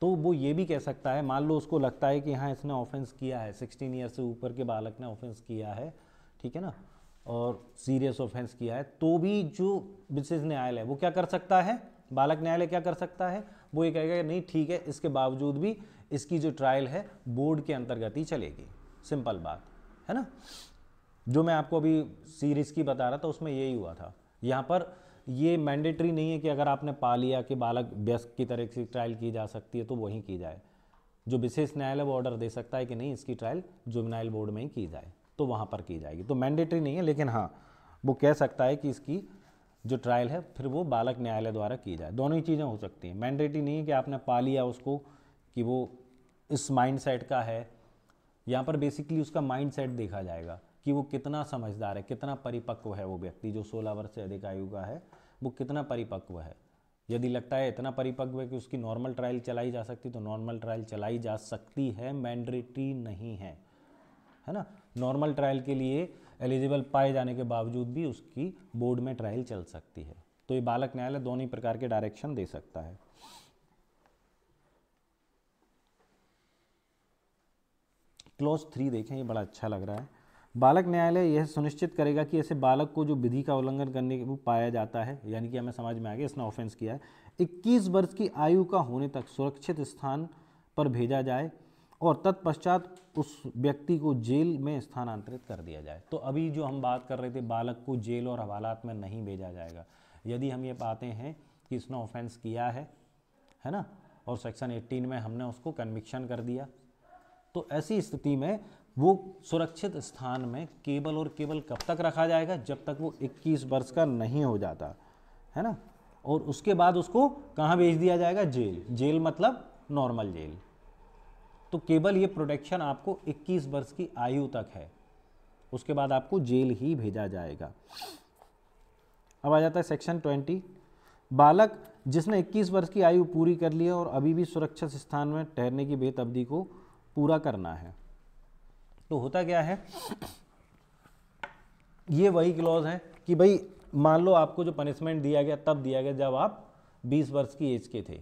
तो वो ये भी कह सकता है, मान लो उसको लगता है कि हाँ इसने ऑफेंस किया है, 16 ईयर से ऊपर के बालक ने ऑफेंस किया है, ठीक है ना, और सीरियस ऑफेंस किया है, तो भी जो विशेष न्यायालय वो क्या कर सकता है, बालक न्यायालय क्या कर सकता है, वो ये कहेगा नहीं ठीक है, इसके बावजूद भी इसकी जो ट्रायल है बोर्ड के अंतर्गत ही चलेगी। सिंपल बात है ना, जो मैं आपको अभी सीरीज की बता रहा था उसमें यही हुआ था। यहाँ पर ये मैंडेटरी नहीं है कि अगर आपने पा लिया कि बालक वयस्क की तरह से ट्रायल की जा सकती है तो वहीं की जाए। जो विशेष न्यायालय वो ऑर्डर दे सकता है कि नहीं इसकी ट्रायल जुवेनाइल बोर्ड में ही की जाए, तो वहाँ पर की जाएगी। तो मैंडेटरी नहीं है, लेकिन हाँ वो कह सकता है कि इसकी जो ट्रायल है फिर वो बालक न्यायालय द्वारा की जाए। दोनों ही चीज़ें हो सकती हैं। मैंडेटरी नहीं है कि आपने पा लिया उसको कि वो इस माइंड सेट का है। यहाँ पर बेसिकली उसका माइंड सेट देखा जाएगा कि वो कितना समझदार है, कितना परिपक्व है, वो व्यक्ति जो 16 वर्ष से अधिक आयु का है वो कितना परिपक्व है। यदि लगता है इतना परिपक्व है कि उसकी नॉर्मल ट्रायल चलाई जा सकती तो नॉर्मल ट्रायल चलाई जा सकती है, मैंडेटरी नहीं है, है ना। नॉर्मल ट्रायल के लिए एलिजिबल पाए जाने के बावजूद भी उसकी बोर्ड में ट्रायल चल सकती है। तो ये बालक न्यायालय दोनों ही प्रकार के डायरेक्शन दे सकता है। क्लॉज 3 देखें, ये बड़ा अच्छा लग रहा है। बालक न्यायालय यह सुनिश्चित करेगा कि ऐसे बालक को जो विधि का उल्लंघन करने के वो पाया जाता है, यानी कि हमें समझ में आ गया इसने ऑफेंस किया है, 21 वर्ष की आयु का होने तक सुरक्षित स्थान पर भेजा जाए और तत्पश्चात उस व्यक्ति को जेल में स्थानांतरित कर दिया जाए। तो अभी जो हम बात कर रहे थे, बालक को जेल और हवालात में नहीं भेजा जाएगा। यदि हम ये पाते हैं कि इसने ऑफेंस किया है ना, और सेक्शन 18 में हमने उसको कन्विक्शन कर दिया, तो ऐसी स्थिति में वो सुरक्षित स्थान में केवल और केवल कब तक रखा जाएगा, जब तक वो 21 वर्ष का नहीं हो जाता, है ना। और उसके बाद उसको कहाँ भेज दिया जाएगा? जेल। जेल मतलब नॉर्मल जेल। तो केवल ये प्रोटेक्शन आपको 21 वर्ष की आयु तक है, उसके बाद आपको जेल ही भेजा जाएगा। अब आ जाता है सेक्शन 20। बालक जिसने 21 वर्ष की आयु पूरी कर ली है और अभी भी सुरक्षित स्थान में ठहरने की वेत अवधि को पूरा करना है। तो होता क्या है, ये वही क्लॉज है कि भाई मान लो आपको जो पनिशमेंट दिया गया तब दिया गया जब आप 20 वर्ष की एज के थे,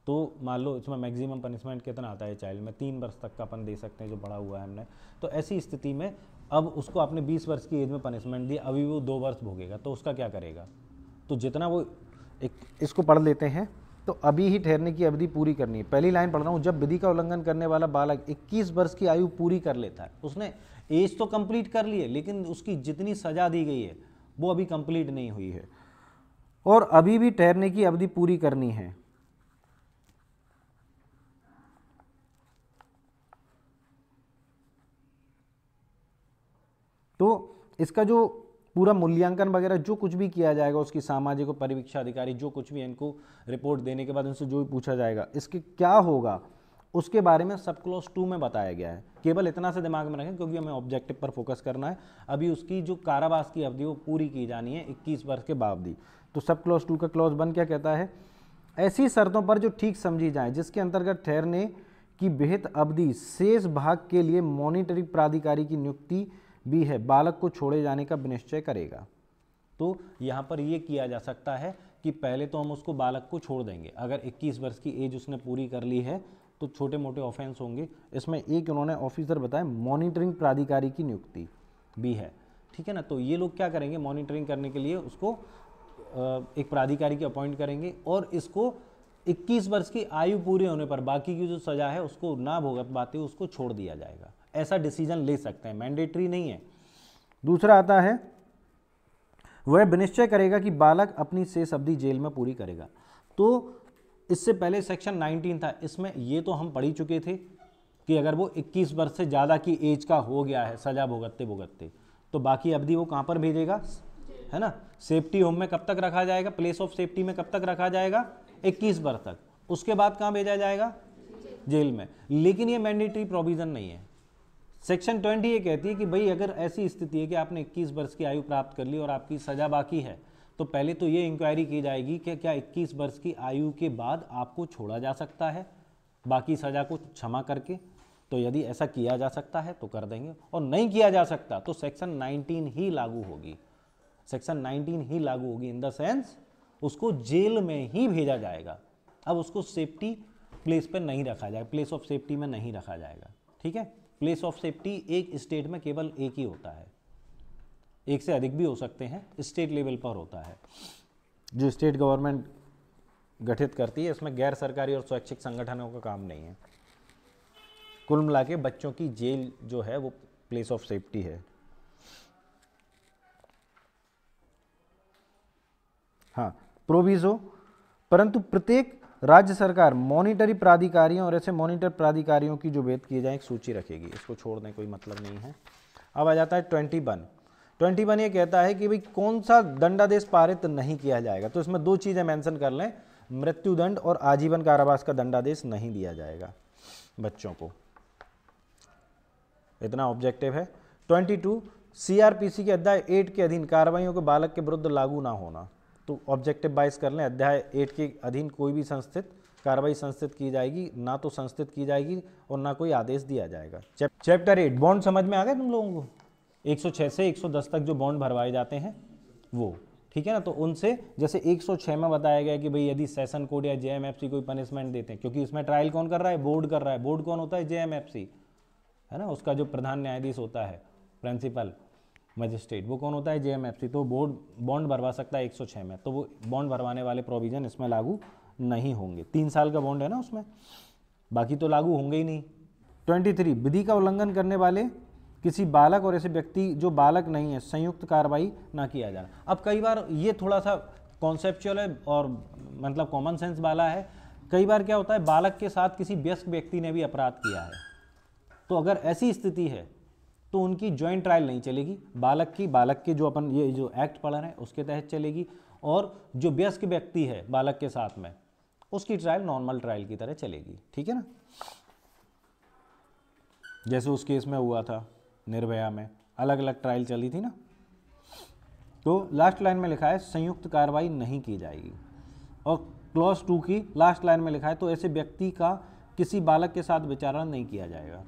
तो मान लो इसमें मैक्सिमम पनिशमेंट कितना आता है चाइल्ड में, 3 वर्ष तक का अपन दे सकते हैं जो बड़ा हुआ है हमने। तो ऐसी स्थिति में अब उसको आपने 20 वर्ष की एज में पनिशमेंट दी, अभी वो 2 वर्ष भोगेगा, तो उसका क्या करेगा? तो जितना वो इसको पढ़ लेते हैं, तो अभी ही ठहरने की अवधि पूरी करनी है। पहली लाइन पढ़ रहा हूँ, जब विधि का उल्लंघन करने वाला बालक 21 वर्ष की आयु पूरी कर लेता है, उसने एज तो कंप्लीट कर ली है लेकिन उसकी जितनी सजा दी गई है वो अभी कंप्लीट नहीं हुई है और अभी भी ठहरने की अवधि पूरी करनी है, तो इसका जो पूरा मूल्यांकन वगैरह जो कुछ भी किया जाएगा, उसकी सामाजिक और परिवीक्षा अधिकारी जो कुछ भी इनको रिपोर्ट देने के बाद उनसे जो भी पूछा जाएगा, इसके क्या होगा उसके बारे में सब क्लॉज 2 में बताया गया है। केवल इतना से दिमाग में रखें क्योंकि हमें ऑब्जेक्टिव पर फोकस करना है। अभी उसकी जो कारावास की अवधि वो पूरी की जानी है 21 वर्ष के बावजूद। तो सब क्लॉज 2 का क्लॉज 1 क्या कहता है? ऐसी शर्तों पर जो ठीक समझी जाए जिसके अंतर्गत ठहरने की विहित अवधि शेष भाग के लिए मॉनिटरी प्राधिकारी की नियुक्ति भी है, बालक को छोड़े जाने का विनिश्चय करेगा। तो यहाँ पर ये किया जा सकता है कि पहले तो हम उसको बालक को छोड़ देंगे, अगर 21 वर्ष की एज उसने पूरी कर ली है तो छोटे मोटे ऑफेंस होंगे। इसमें एक उन्होंने ऑफिसर बताया मॉनिटरिंग प्राधिकारी की नियुक्ति भी है, ठीक है ना। तो ये लोग क्या करेंगे, मॉनिटरिंग करने के लिए उसको एक प्राधिकारी की अपॉइंट करेंगे और इसको 21 वर्ष की आयु पूरी होने पर बाकी की जो सजा है उसको ना भुगत पाते हुए उसको छोड़ दिया जाएगा। ऐसा डिसीजन ले सकते हैं, मैंडेटरी नहीं है। दूसरा आता है वह विनिश्चय करेगा कि बालक अपनी शेष अवधि जेल में पूरी करेगा। तो इससे पहले सेक्शन 19 था, इसमें ये तो हम पढ़ ही चुके थे कि अगर वो 21 वर्ष से ज़्यादा की एज का हो गया है सजा भुगतते भुगतते, तो बाकी अवधि वो कहाँ पर भेजेगा, है ना। सेफ्टी होम में कब तक रखा जाएगा, प्लेस ऑफ सेफ्टी में कब तक रखा जाएगा, 21 वर्ष तक। उसके बाद कहाँ भेजा जाएगा, जेल में। लेकिन ये मैंडेटरी प्रोविजन नहीं है। सेक्शन 20 ये कहती है कि भाई अगर ऐसी स्थिति है कि आपने 21 वर्ष की आयु प्राप्त कर ली और आपकी सजा बाकी है, तो पहले तो ये इंक्वायरी की जाएगी कि क्या 21 वर्ष की आयु के बाद आपको छोड़ा जा सकता है बाकी सजा को क्षमा करके। तो यदि ऐसा किया जा सकता है तो कर देंगे, और नहीं किया जा सकता तो सेक्शन 19 ही लागू होगी। सेक्शन 19 ही लागू होगी इन द सेंस उसको जेल में ही भेजा जाएगा। अब उसको सेफ्टी प्लेस पर नहीं रखा जाएगा, प्लेस ऑफ सेफ्टी में नहीं रखा जाएगा, ठीक है। प्लेस ऑफ सेफ्टी एक स्टेट में केवल एक ही होता है, एक से अधिक भी हो सकते हैं, स्टेट लेवल पर होता है जो स्टेट गवर्नमेंट गठित करती है। इसमें गैर सरकारी और स्वैच्छिक संगठनों का काम नहीं है। कुल मिला के बच्चों की जेल जो है वो प्लेस ऑफ सेफ्टी है। हाँ, प्रोविजो, परंतु प्रत्येक राज्य सरकार मॉनिटरी प्राधिकारियों और ऐसे मॉनिटर प्राधिकारियों की जो वेद किए जाए एक सूची रखेगी। इसको छोड़ दें, कोई मतलब नहीं है। अब आ जाता है 21 ये कहता है कि भाई कौन सा दंडादेश पारित नहीं किया जाएगा। तो इसमें दो चीज़ें मेंशन कर लें, मृत्युदंड और आजीवन कारावास का दंडादेश नहीं दिया जाएगा बच्चों को, इतना ऑब्जेक्टिव है। 22 CRPC के अध्याय 8 के अधीन कार्रवाइयों के बालक के विरुद्ध लागू ना होना। तो ऑब्जेक्टिव 22 कर लें, अध्याय 8 के अधीन कोई भी संस्थित कार्रवाई संस्थित की जाएगी, ना तो संस्थित की जाएगी और ना कोई आदेश दिया जाएगा। चैप्टर 8 बॉन्ड समझ में आ गए तुम लोगों को, 106 से 110 तक जो बॉन्ड भरवाए जाते हैं वो, ठीक है ना। तो उनसे जैसे 106 में बताया गया कि भाई यदि सेशन कोर्ट या JMFC कोई पनिशमेंट देते हैं, क्योंकि इसमें ट्रायल कौन कर रहा है, बोर्ड कर रहा है। बोर्ड कौन होता है, JMFC, है ना। उसका जो प्रधान न्यायाधीश होता है, प्रिंसिपल मजिस्ट्रेट, वो कौन होता है, JMFC। तो बोर्ड बॉन्ड भरवा सकता है 106 में, तो वो बॉन्ड भरवाने वाले प्रोविजन इसमें लागू नहीं होंगे। 3 साल का बॉन्ड है ना उसमें, बाकी तो लागू होंगे ही नहीं। 23 विधि का उल्लंघन करने वाले किसी बालक और ऐसे व्यक्ति जो बालक नहीं है संयुक्त कार्रवाई ना किया जाना। अब कई बार ये थोड़ा सा कॉन्सेप्चुअल है और मतलब कॉमन सेंस वाला है। कई बार क्या होता है, बालक के साथ किसी वयस्क व्यक्ति ने भी अपराध किया है, तो अगर ऐसी स्थिति है तो उनकी ज्वाइंट ट्रायल नहीं चलेगी। बालक के जो अपन ये जो एक्ट पढ़ रहे हैं उसके तहत चलेगी, और जो वयस्क व्यक्ति है बालक के साथ में उसकी ट्रायल नॉर्मल ट्रायल की तरह चलेगी, ठीक है ना। जैसे उस केस में हुआ था निर्भया में, अलग अलग ट्रायल चली थी ना। तो लास्ट लाइन में लिखा है संयुक्त कार्रवाई नहीं की जाएगी, और क्लॉज 2 की लास्ट लाइन में लिखा है तो ऐसे व्यक्ति का किसी बालक के साथ विचारण नहीं किया जाएगा।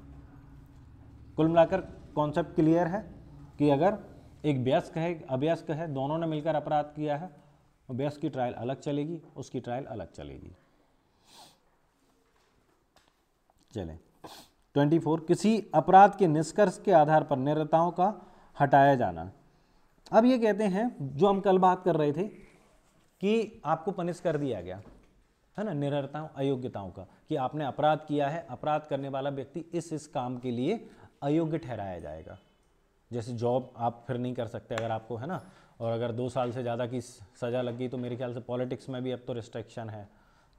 कुल मिलाकर कॉन्सेप्ट क्लियर है कि अगर एक वयस्क है अवयस्क है, दोनों ने मिलकर अपराध किया है, वयस्क की ट्रायल अलग चलेगी, उसकी ट्रायल अलग चलेगी। चलें 24 किसी अपराध के निष्कर्ष के आधार पर निरताओं का हटाया जाना। अब ये कहते हैं जो हम कल बात कर रहे थे कि आपको पनिश कर दिया गया है ना, निरताओं अयोग्यताओं का, कि आपने अपराध किया है, अपराध करने वाला व्यक्ति इस काम के लिए अयोग्य ठहराया जाएगा। जैसे जॉब आप फिर नहीं कर सकते अगर आपको, है ना, और अगर 2 साल से ज़्यादा की सज़ा लग गई तो मेरे ख्याल से पॉलिटिक्स में भी अब तो रिस्ट्रिक्शन है।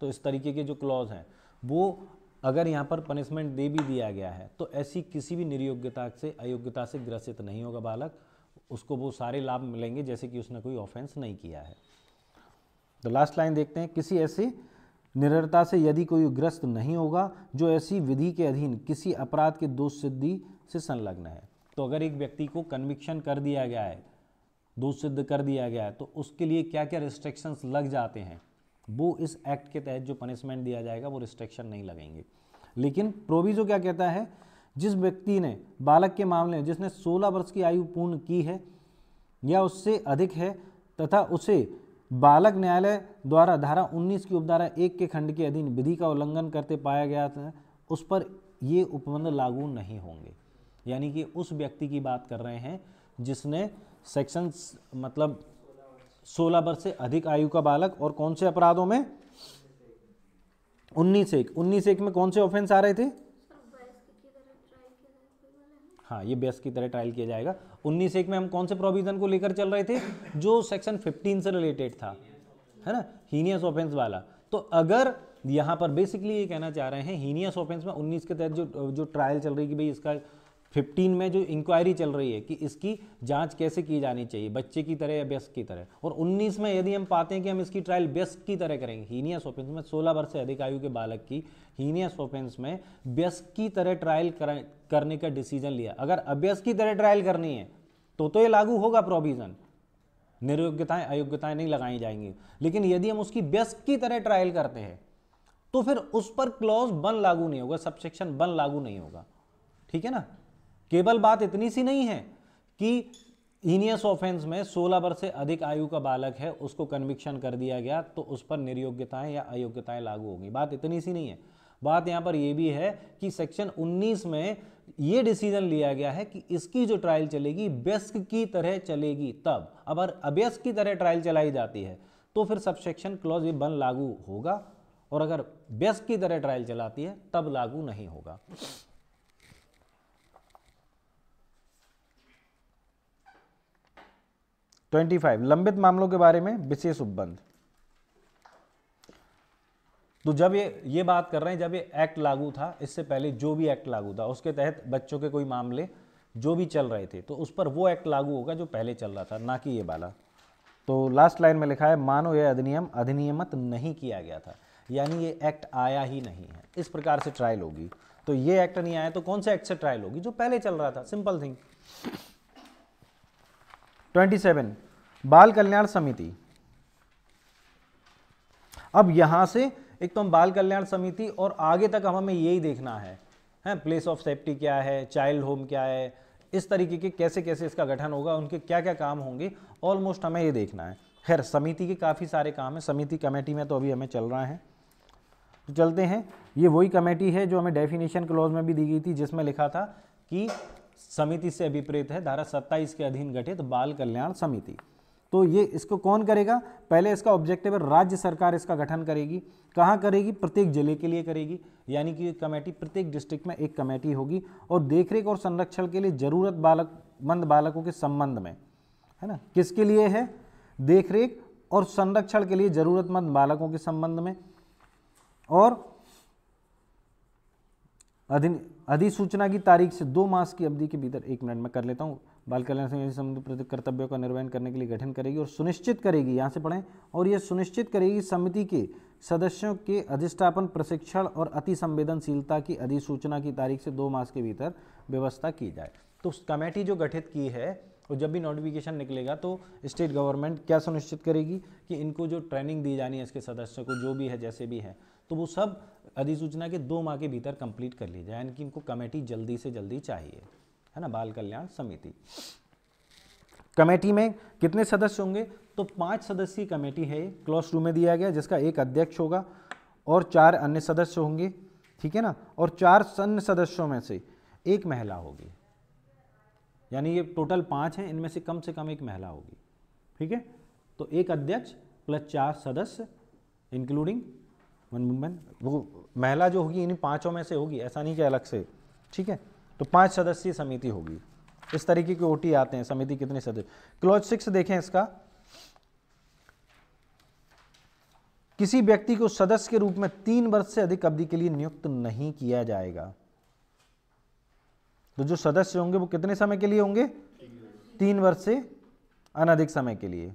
तो इस तरीके के जो क्लॉज हैं वो अगर यहाँ पर पनिशमेंट दे भी दिया गया है तो ऐसी किसी भी निर्योग्यता से अयोग्यता से ग्रसित नहीं होगा बालक, उसको वो सारे लाभ मिलेंगे जैसे कि उसने कोई ऑफेंस नहीं किया है। तो लास्ट लाइन देखते हैं, किसी ऐसे निरर्ता से यदि कोई ग्रस्त नहीं होगा जो ऐसी विधि के अधीन किसी अपराध के दोष सिद्धि से संलग्न है। तो अगर एक व्यक्ति को कन्विक्शन कर दिया गया है, दोष सिद्ध कर दिया गया है, तो उसके लिए क्या क्या रिस्ट्रिक्शंस लग जाते हैं, वो इस एक्ट के तहत जो पनिशमेंट दिया जाएगा वो रिस्ट्रिक्शन नहीं लगेंगे। लेकिन प्रोविजो क्या कहता है, जिस व्यक्ति ने बालक के मामले में जिसने 16 वर्ष की आयु पूर्ण की है या उससे अधिक है तथा उसे बालक न्यायालय द्वारा धारा 19 की उपधारा 1 के खंड के अधीन विधि का उल्लंघन करते पाया गया था, उस पर ये उपबंध लागू नहीं होंगे। यानी कि उस व्यक्ति की बात कर रहे हैं जिसने सेक्शन मतलब 16 वर्ष से अधिक आयु का बालक, और कौन से अपराधों में 19(1) में कौन से ऑफेंस आ रहे थे? हाँ, ये बेस की तरह ट्रायल किया जाएगा। 19(1) में हम कौन से प्रोविजन को लेकर चल रहे थे? जो सेक्शन 15 से रिलेटेड था, है ना, हीनियस ऑफेंस वाला। तो अगर यहाँ पर बेसिकली ये कहना चाह रहे हैं हीनियस ऑफेंस में 19 के तहत जो ट्रायल चल रही है कि भाई इसका 15 में जो इंक्वायरी चल रही है कि इसकी जांच कैसे की जानी चाहिए, बच्चे की तरह या व्यस्क की तरह, और 19 में यदि हम पाते हैं कि हम इसकी ट्रायल व्यस्क की तरह करेंगे, हीनियस ऑफेंस में 16 वर्ष से अधिक आयु के बालक की हीनियस ऑफेंस में व्यस्क की तरह ट्रायल करने का डिसीजन लिया, अगर अभ्यस्क की तरह ट्रायल करनी है तो ये लागू होगा प्रोविजन, निर्योग्यताएं अयोग्यताएं नहीं लगाई जाएंगी। लेकिन यदि हम उसकी व्यस्क की तरह ट्रायल करते हैं तो फिर उस पर क्लॉज 1 लागू नहीं होगा, सबसेक्शन 1 लागू नहीं होगा। ठीक है ना। केवल बात इतनी सी नहीं है कि हीनियस ऑफेंस में 16 वर्ष से अधिक आयु का बालक है, उसको कन्विक्शन कर दिया गया तो उस पर निर्योग्यताएं या अयोग्यताएं लागू होंगी। बात इतनी सी नहीं है, बात यहां पर यह भी है कि सेक्शन 19 में यह डिसीजन लिया गया है कि इसकी जो ट्रायल चलेगी व्यस्क की तरह चलेगी। तब अगर अभ्यस्क की तरह ट्रायल चलाई जाती है तो फिर सबसेक्शन क्लॉज 1 लागू होगा, और अगर व्यस्क की तरह ट्रायल चलाती है तब लागू नहीं होगा। तो 25 लंबित मामलों के बारे में विशेष उपबंध। तो जब ये बात कर रहे हैं, जब ये एक्ट लागू था, इससे पहले जो भी एक्ट लागू था उसके तहत बच्चों के कोई मामले जो भी चल रहे थे तो उस पर वो एक्ट लागू होगा जो पहले चल रहा था, ना कि ये वाला। तो लास्ट लाइन में लिखा है मानो यह अधिनियम अधिनियमित नहीं किया गया था, यानी ये एक्ट आया ही नहीं है, इस प्रकार से ट्रायल होगी। तो ये एक्ट नहीं आया तो कौन से एक्ट से ट्रायल होगी? जो पहले चल रहा था, सिंपल थिंग। 27 बाल कल्याण समिति। अब यहां से एक तो हम बाल कल्याण समिति और आगे तक हमें यही देखना है प्लेस ऑफ सेफ्टी क्या है, चाइल्ड होम क्या है, इस तरीके के कैसे कैसे इसका गठन होगा, उनके क्या क्या काम होंगे, ऑलमोस्ट हमें ये देखना है। खैर समिति के काफ़ी सारे काम है, समिति कमेटी में तो अभी हमें चल रहा है। तो चलते हैं, ये वही कमेटी है जो हमें डेफिनेशन क्लॉज में भी दी गई थी, जिसमें लिखा था कि समिति से अभिप्रेत है धारा 27 के अधीन गठित बाल कल्याण समिति। तो ये इसको कौन करेगा? पहले इसका ऑब्जेक्टिव है राज्य सरकार इसका गठन करेगी। कहाँ करेगी? प्रत्येक जिले के लिए करेगी, यानी कि कमेटी प्रत्येक डिस्ट्रिक्ट में एक कमेटी होगी और देखरेख और संरक्षण के लिए जरूरतमंद बालकों के संबंध में, है ना, किसके लिए है? देखरेख और संरक्षण के लिए जरूरतमंद बालकों के संबंध में। और अधिसूचना की तारीख से 2 मास की अवधि के भीतर, 1 मिनट में कर लेता हूँ, बाल कल्याण समिति संबंधित कर्तव्यों का निर्वहन करने के लिए गठन करेगी और सुनिश्चित करेगी, यहाँ से पढ़ें, और यह सुनिश्चित करेगी समिति के सदस्यों के अधिष्ठापन, प्रशिक्षण और अति संवेदनशीलता की अधिसूचना की तारीख से 2 मास के भीतर व्यवस्था की जाए। तो कमेटी जो गठित की है, और जब भी नोटिफिकेशन निकलेगा तो स्टेट गवर्नमेंट क्या सुनिश्चित करेगी कि इनको जो ट्रेनिंग दी जानी है इसके सदस्यों को, जो भी है जैसे भी है, तो वो सब अधिसूचना के 2 माह के भीतर कंप्लीट कर ली जाए, यानी कि इनको कमेटी जल्दी से जल्दी चाहिए, है ना। बाल कल्याण समिति कमेटी में कितने सदस्य होंगे? तो 5 सदस्यीय कमेटी है, क्लॉज 2 में दिया गया, जिसका एक अध्यक्ष होगा और 4 अन्य सदस्य होंगे, ठीक है ना। और 4 अन्य सदस्यों में से एक महिला होगी, यानी ये टोटल 5 हैं, इनमें से कम एक महिला होगी, ठीक है। तो एक अध्यक्ष प्लस 4 सदस्य इंक्लूडिंग 1 वुमेन, वो महिला जो होगी इन 5 में से होगी, ऐसा नहीं कि अलग से, ठीक है। तो 5 सदस्यीय समिति होगी। इस तरीके के ओटी आते हैं। समिति कितने सदस्य? क्लॉज 6 देखें इसका, किसी व्यक्ति को सदस्य के रूप में 3 वर्ष से अधिक अवधि के लिए नियुक्त नहीं किया जाएगा। तो जो सदस्य होंगे वो कितने समय के लिए होंगे? 3 वर्ष से अनधिक समय के लिए।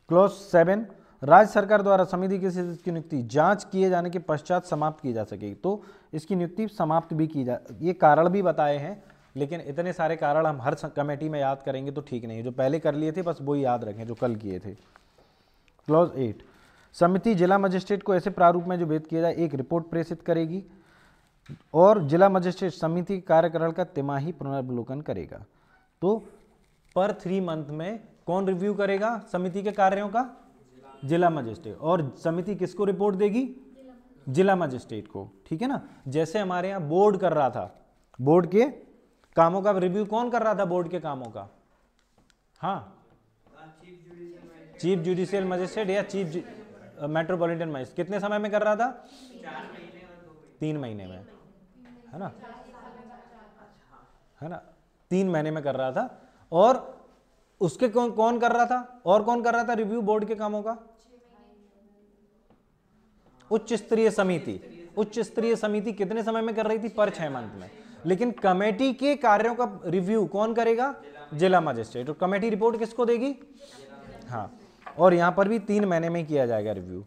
क्लॉज 7 राज्य सरकार द्वारा समिति के सदस्य की नियुक्ति जांच किए जाने के पश्चात समाप्त की जा सकेगी। तो इसकी नियुक्ति समाप्त भी की जा, ये कारण भी बताए हैं, लेकिन इतने सारे कारण हम हर कमेटी में याद करेंगे तो ठीक नहीं, जो पहले कर लिए थे बस वो ही याद रखें जो कल किए थे। क्लॉज 8 समिति जिला मजिस्ट्रेट को ऐसे प्रारूप में जो भेद किया जाए एक रिपोर्ट प्रेषित करेगी, और जिला मजिस्ट्रेट समिति के कार्यकाल का तिमाही पुनर्वलोकन करेगा। तो पर 3 मंथ में कौन रिव्यू करेगा समिति के कार्यों का? जिला मजिस्ट्रेट। और समिति किसको रिपोर्ट देगी? जिला मजिस्ट्रेट को। ठीक है ना। जैसे हमारे यहाँ बोर्ड कर रहा था, बोर्ड के कामों का रिव्यू कौन कर रहा था? बोर्ड के कामों का, हाँ, चीफ जुडिशियल मजिस्ट्रेट या चीफ मेट्रोपॉलिटन मजिस्ट्रेट। कितने समय में कर रहा था? 3 महीने में, है ना, है ना, 3 महीने में कर रहा था। और उसके कौन कर रहा था? और कौन कर रहा था रिव्यू बोर्ड के कामों का? उच्च स्तरीय समिति। उच्च स्तरीय समिति कितने समय में कर रही थी? पर 6 मंथ में। लेकिन कमेटी के कार्यों का रिव्यू कौन करेगा? जिला मजिस्ट्रेट। और कमेटी रिपोर्ट किसको देगी? हाँ, और यहां पर भी 3 महीने में किया जाएगा रिव्यू।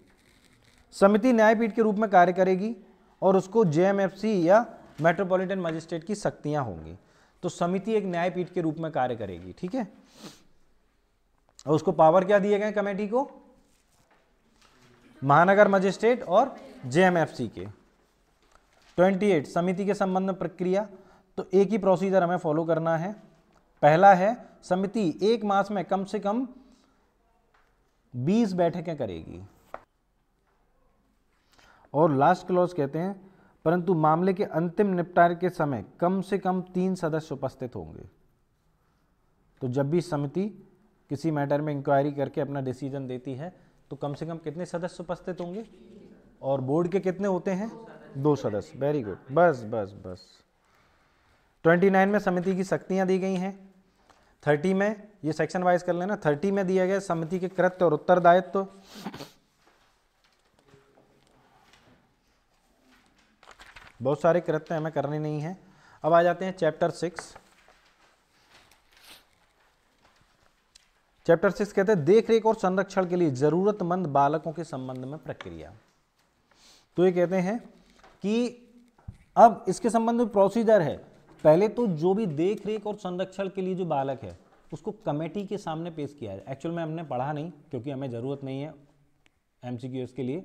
समिति न्यायपीठ के रूप में कार्य करेगी और उसको जेएमएफसी या मेट्रोपॉलिटन मजिस्ट्रेट की शक्तियां होंगी। तो समिति एक न्यायपीठ के रूप में कार्य करेगी। ठीक है। और उसको पावर क्या दिए गए कमेटी को? महानगर मजिस्ट्रेट और जेएमएफसी के। 28 समिति के संबंध में प्रक्रिया। तो एक ही प्रोसीजर हमें फॉलो करना है। पहला है समिति 1 मास में कम से कम 20 बैठकें करेगी। और लास्ट क्लॉज कहते हैं परंतु मामले के अंतिम निपटारे के समय कम से कम 3 सदस्य उपस्थित होंगे। तो जब भी समिति किसी मैटर में इंक्वायरी करके अपना डिसीजन देती है तो कम से कम कितने सदस्य उपस्थित होंगे? और बोर्ड के कितने होते हैं? 2 सदस्य। Very good. बस बस बस। 29 में समिति की शक्तियां दी गई हैं। 30 में, ये सेक्शन वाइज कर लेना, 30 में दिया गया समिति के कृत्य और उत्तरदायित्व। बहुत सारे कृत्य हमें करने नहीं है। अब आ जाते हैं चैप्टर 6। चैप्टर 6 कहते हैं देखरेख और संरक्षण के लिए जरूरतमंद बालकों के संबंध में प्रक्रिया। तो ये कहते हैं कि अब इसके संबंध में प्रोसीजर है। पहले तो जो भी देखरेख और संरक्षण के लिए जो बालक है उसको कमेटी के सामने पेश किया है। एक्चुअल में हमने पढ़ा नहीं क्योंकि हमें ज़रूरत नहीं है एमसीक्यूएस के लिए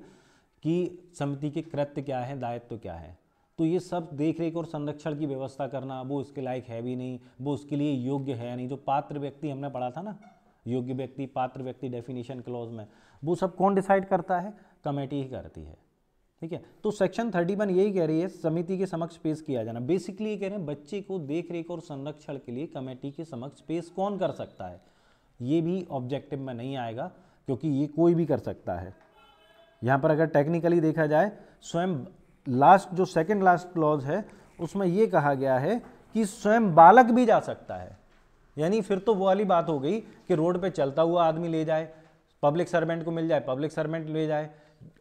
कि समिति के कृत्य क्या है, दायित्व क्या है। तो ये सब देखरेख और संरक्षण की व्यवस्था करना, वो इसके लायक है भी नहीं, वो उसके लिए योग्य है नहीं। जो पात्र व्यक्ति हमने पढ़ा था ना, योग्य व्यक्ति, पात्र व्यक्ति डेफिनेशन क्लॉज में, वो सब कौन डिसाइड करता है? कमेटी ही करती है। ठीक है। तो सेक्शन 31 यही कह रही है समिति के समक्ष पेश किया जाना। बेसिकली ये कह रहे हैं बच्चे को देखरेख और संरक्षण के लिए कमेटी के समक्ष पेश कौन कर सकता है। ये भी ऑब्जेक्टिव में नहीं आएगा क्योंकि ये कोई भी कर सकता है। यहाँ पर अगर टेक्निकली देखा जाए, स्वयं लास्ट जो सेकंड लास्ट क्लॉज है उसमें ये कहा गया है कि स्वयं बालक भी जा सकता है। यानी फिर तो वो वाली बात हो गई कि रोड पे चलता हुआ आदमी ले जाए, पब्लिक सर्वेंट को मिल जाए, पब्लिक सर्वेंट ले जाए,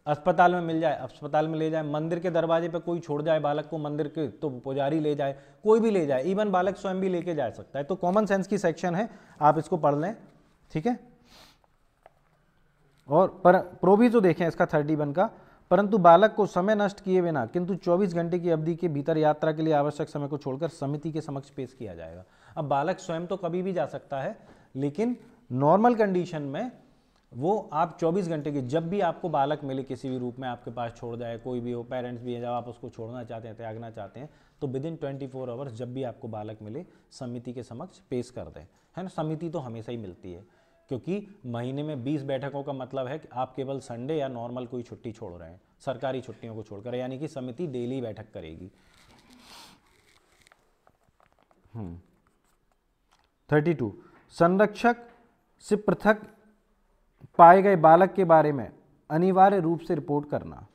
अस्पताल में मिल जाए, अस्पताल में ले जाए, मंदिर के दरवाजे पे कोई छोड़ जाए बालक को मंदिर के तो पुजारी ले जाए, कोई भी ले जाए, इवन बालक स्वयं भी लेके जा सकता है। तो कॉमन सेंस की सेक्शन है, आप इसको पढ़ लें। ठीक है। और पर प्रोविजो देखें इसका 31 का, परंतु बालक को समय नष्ट किए बिना किंतु 24 घंटे की अवधि के भीतर यात्रा के लिए आवश्यक समय को छोड़कर समिति के समक्ष पेश किया जाएगा। अब बालक स्वयं तो कभी भी जा सकता है, लेकिन नॉर्मल कंडीशन में वो आप 24 घंटे की, जब भी आपको बालक मिले किसी भी रूप में आपके पास छोड़ जाए, कोई भी हो, पेरेंट्स भी है, जब आप उसको छोड़ना चाहते हैं, त्यागना चाहते हैं, तो विद इन 24 आवर्स जब भी आपको बालक मिले समिति के समक्ष पेश कर दें। है ना। समिति तो हमेशा ही मिलती है क्योंकि महीने में 20 बैठकों का मतलब है कि आप केवल संडे या नॉर्मल कोई छुट्टी छोड़ रहे हैं, सरकारी छुट्टियों को छोड़कर, यानी कि समिति डेली बैठक करेगी। 32 संरक्षक से पृथक पाए गए बालक के बारे में अनिवार्य रूप से रिपोर्ट करना।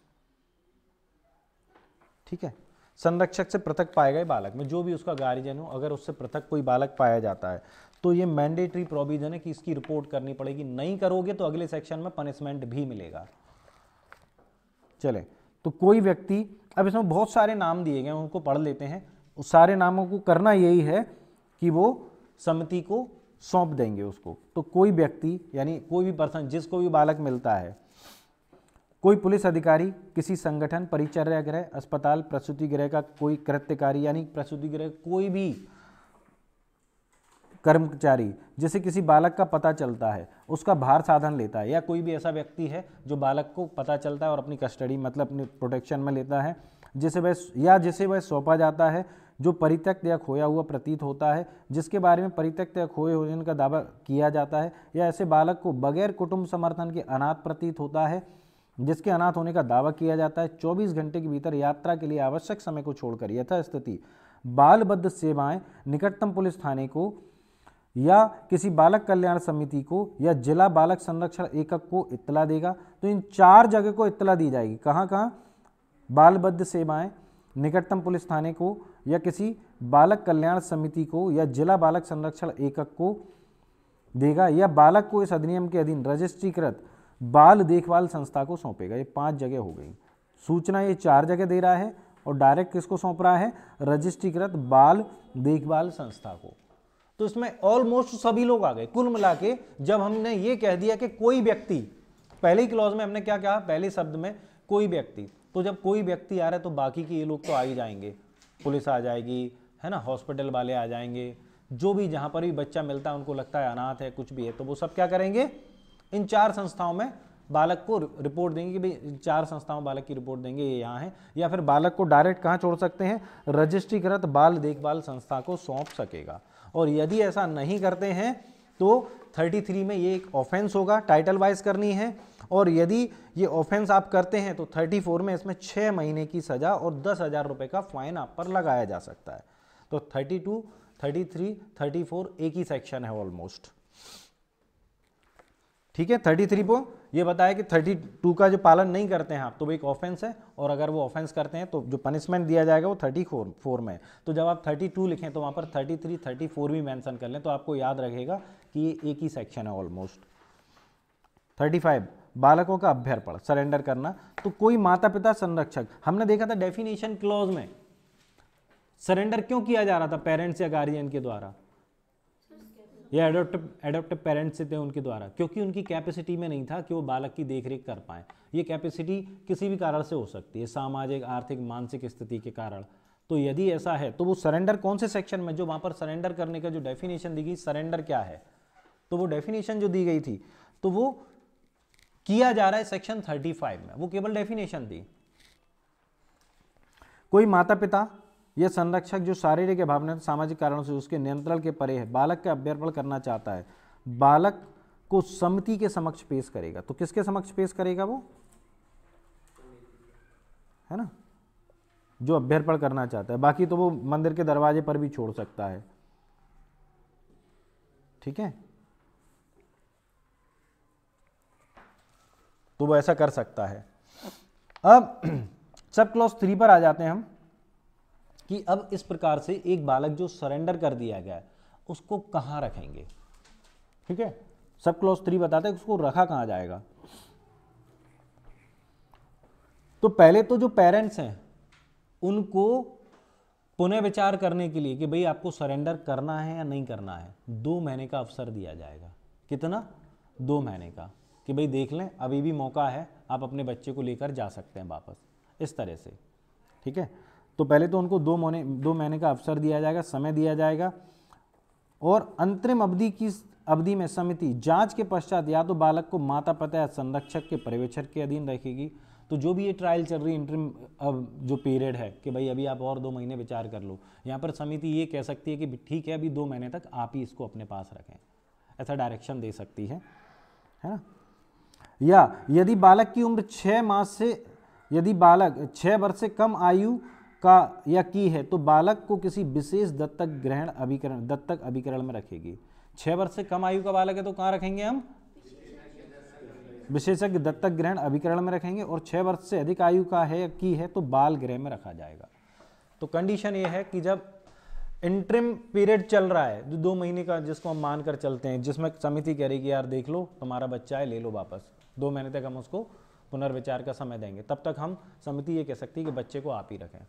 ठीक है। संरक्षक से पृथक पाए गए बालक में जो भी उसका गार्जियन हो, अगर उससे पृथक कोई बालक पाया जाता है तो ये मैंडेटरी प्रोविजन है कि इसकी रिपोर्ट करनी पड़ेगी। नहीं करोगे तो अगले सेक्शन में पनिशमेंट भी मिलेगा। चले, तो कोई व्यक्ति, अब इसमें बहुत सारे नाम दिए गए हैं, उनको पढ़ लेते हैं। उस सारे नामों को करना यही है कि वो समिति को सौंप देंगे उसको। तो कोई व्यक्ति यानी कोई भी पर्सन, जिसको भी बालक मिलता है, कोई पुलिस अधिकारी, किसी संगठन, परिचर्या गृह, अस्पताल, प्रसूति गृह का कोई कृत्यकारी यानी प्रसूति गृह कोई भी कर्मचारी जिसे किसी बालक का पता चलता है, उसका भार साधन लेता है, या कोई भी ऐसा व्यक्ति है जो बालक को पता चलता है और अपनी कस्टडी मतलब अपनी प्रोटेक्शन में लेता है, जिसे वह सौंपा जाता है, जो परित्यक्त या खोया हुआ प्रतीत होता है, जिसके बारे में परित्यक्त या खोए होने का दावा किया जाता है, या ऐसे बालक को बगैर कुटुंब समर्थन के अनाथ प्रतीत होता है, जिसके अनाथ होने का दावा किया जाता है, 24 घंटे के भीतर यात्रा के लिए आवश्यक समय को छोड़कर यथास्थिति बालबद्ध सेवाएं निकटतम पुलिस थाने को या किसी बालक कल्याण समिति को या जिला बालक संरक्षण एकक को इत्तला देगा। तो इन 4 जगह को इत्तला दी जाएगी। कहाँ कहाँ? बालबद्ध सेवाएं निकटतम पुलिस थाने को या किसी बालक कल्याण समिति को या जिला बालक संरक्षण एकक को देगा, या बालक को इस अधिनियम के अधीन रजिस्ट्रीकृत बाल देखभाल संस्था को सौंपेगा। ये 5 जगह हो गई। सूचना ये 4 जगह दे रहा है और डायरेक्ट किसको सौंप रहा है? रजिस्ट्रीकृत बाल देखभाल संस्था को। तो इसमें ऑलमोस्ट सभी लोग आ गए। कुल मिला के जब हमने ये कह दिया कि कोई व्यक्ति, पहले ही क्लॉज में हमने क्या कहा? पहले शब्द में कोई व्यक्ति, तो जब कोई व्यक्ति आ रहा है तो बाकी के ये लोग तो आ ही जाएंगे। पुलिस आ जाएगी, है ना, हॉस्पिटल वाले आ जाएंगे, जो भी जहाँ पर भी बच्चा मिलता है उनको लगता है अनाथ है, कुछ भी है, तो वो सब क्या करेंगे? इन 4 संस्थाओं में बालक को रिपोर्ट देंगे कि भाई 4 संस्थाओं बालक की रिपोर्ट देंगे, ये यहाँ है। या फिर बालक को डायरेक्ट कहाँ छोड़ सकते हैं? रजिस्ट्रीकृत बाल देखभाल संस्था को सौंप सकेगा। और यदि ऐसा नहीं करते हैं तो 33 में ये एक ऑफेंस होगा, टाइटल वाइज करनी है। और यदि ये ऑफेंस आप करते हैं तो 34 में इसमें 6 महीने की सजा और 10,000 रुपये का फाइन आप पर लगाया जा सकता है। तो 32, 33, 34 एक ही सेक्शन है ऑलमोस्ट। ठीक है, 33 को ये बताया कि 32 का जो पालन नहीं करते हैं आप तो वो एक ऑफेंस है, और अगर वो ऑफेंस करते हैं तो जो पनिशमेंट दिया जाएगा वो 34 में। तो जब आप 32 लिखें तो वहाँ पर 33, 34 भी मेंशन कर लें तो आपको याद रहेगा कि ये एक ही सेक्शन है ऑलमोस्ट। 35 बालकों का अभ्यर्पण, सरेंडर करना। तो कोई माता पिता संरक्षक, हमने देखा था डेफिनेशन क्लॉज में सरेंडर क्यों किया जा रहा था? पेरेंट्स या गार्जियन के द्वारा या एडॉप्टिव पेरेंट्स से थे उनके द्वारा, क्योंकि उनकी कैपेसिटी में नहीं था कि वो बालक की देखरेख कर पाएं। ये कैपेसिटी किसी भी कारण से हो सकती है, सामाजिक, आर्थिक, मानसिक स्थिति के कारण। तो यदि ऐसा है तो वो सरेंडर कौन से सेक्शन में, जो वहाँ पर सरेंडर करने का जो डेफिनेशन दी गई, सरेंडर क्या है, तो वो डेफिनेशन जो दी गई थी तो वो किया जा रहा है सेक्शन 35 में, वो केवल डेफिनेशन थी। कोई माता पिता यह संरक्षक जो शारीरिक या भावनात्मक सामाजिक कारणों से उसके नियंत्रण के परे है, बालक का अभ्यर्पण करना चाहता है, बालक को समिति के समक्ष पेश करेगा। तो किसके समक्ष पेश करेगा? वो है ना, जो अभ्यर्पण करना चाहता है। बाकी तो वो मंदिर के दरवाजे पर भी छोड़ सकता है। ठीक है, तो वो ऐसा कर सकता है। अब सब क्लॉज 3 पर आ जाते हैं हम कि अब इस प्रकार से एक बालक जो सरेंडर कर दिया गया है उसको कहाँ रखेंगे। ठीक है, सब क्लॉज 3 बताते हैं उसको रखा कहाँ जाएगा। तो पहले तो जो पेरेंट्स हैं उनको पुनः विचार करने के लिए कि भाई आपको सरेंडर करना है या नहीं करना है, 2 महीने का अवसर दिया जाएगा। कितना? 2 महीने का, कि भाई देख लें, अभी भी मौका है, आप अपने बच्चे को लेकर जा सकते हैं वापस, इस तरह से। ठीक है, तो पहले तो उनको 2 महीने का अवसर दिया जाएगा, समय दिया जाएगा। और अंतरिम अवधि में समिति जांच के पश्चात या तो बालक को माता पिता या संरक्षक के पर्यवेक्षण के अधीन रखेगी। तो जो भी ये ट्रायल चल रही इंटरिम जो पीरियड है कि भाई अभी आप और 2 महीने विचार कर लो, यहाँ पर समिति ये कह सकती है कि ठीक है अभी 2 महीने तक आप ही इसको अपने पास रखें, ऐसा डायरेक्शन दे सकती है ना। या यदि बालक की उम्र 6 मास से, यदि बालक 6 वर्ष से कम आयु का या की है तो बालक को किसी विशेष दत्तक अभिकरण में रखेगी। 6 वर्ष से कम आयु का बालक है तो कहाँ रखेंगे हम? विशेषज्ञ दत्तक ग्रहण अभिकरण में रखेंगे। और 6 वर्ष से अधिक आयु का है या की है तो बाल गृह में रखा जाएगा। तो कंडीशन ये है कि जब इंटरिम पीरियड चल रहा है जो 2 महीने का, जिसको हम मानकर चलते हैं, जिसमें समिति कह रही कि यार देख लो तुम्हारा बच्चा है, ले लो वापस, 2 महीने तक हम उसको पुनर्विचार का समय देंगे, तब तक हम समिति ये कह सकती है कि बच्चे को आप ही रखें।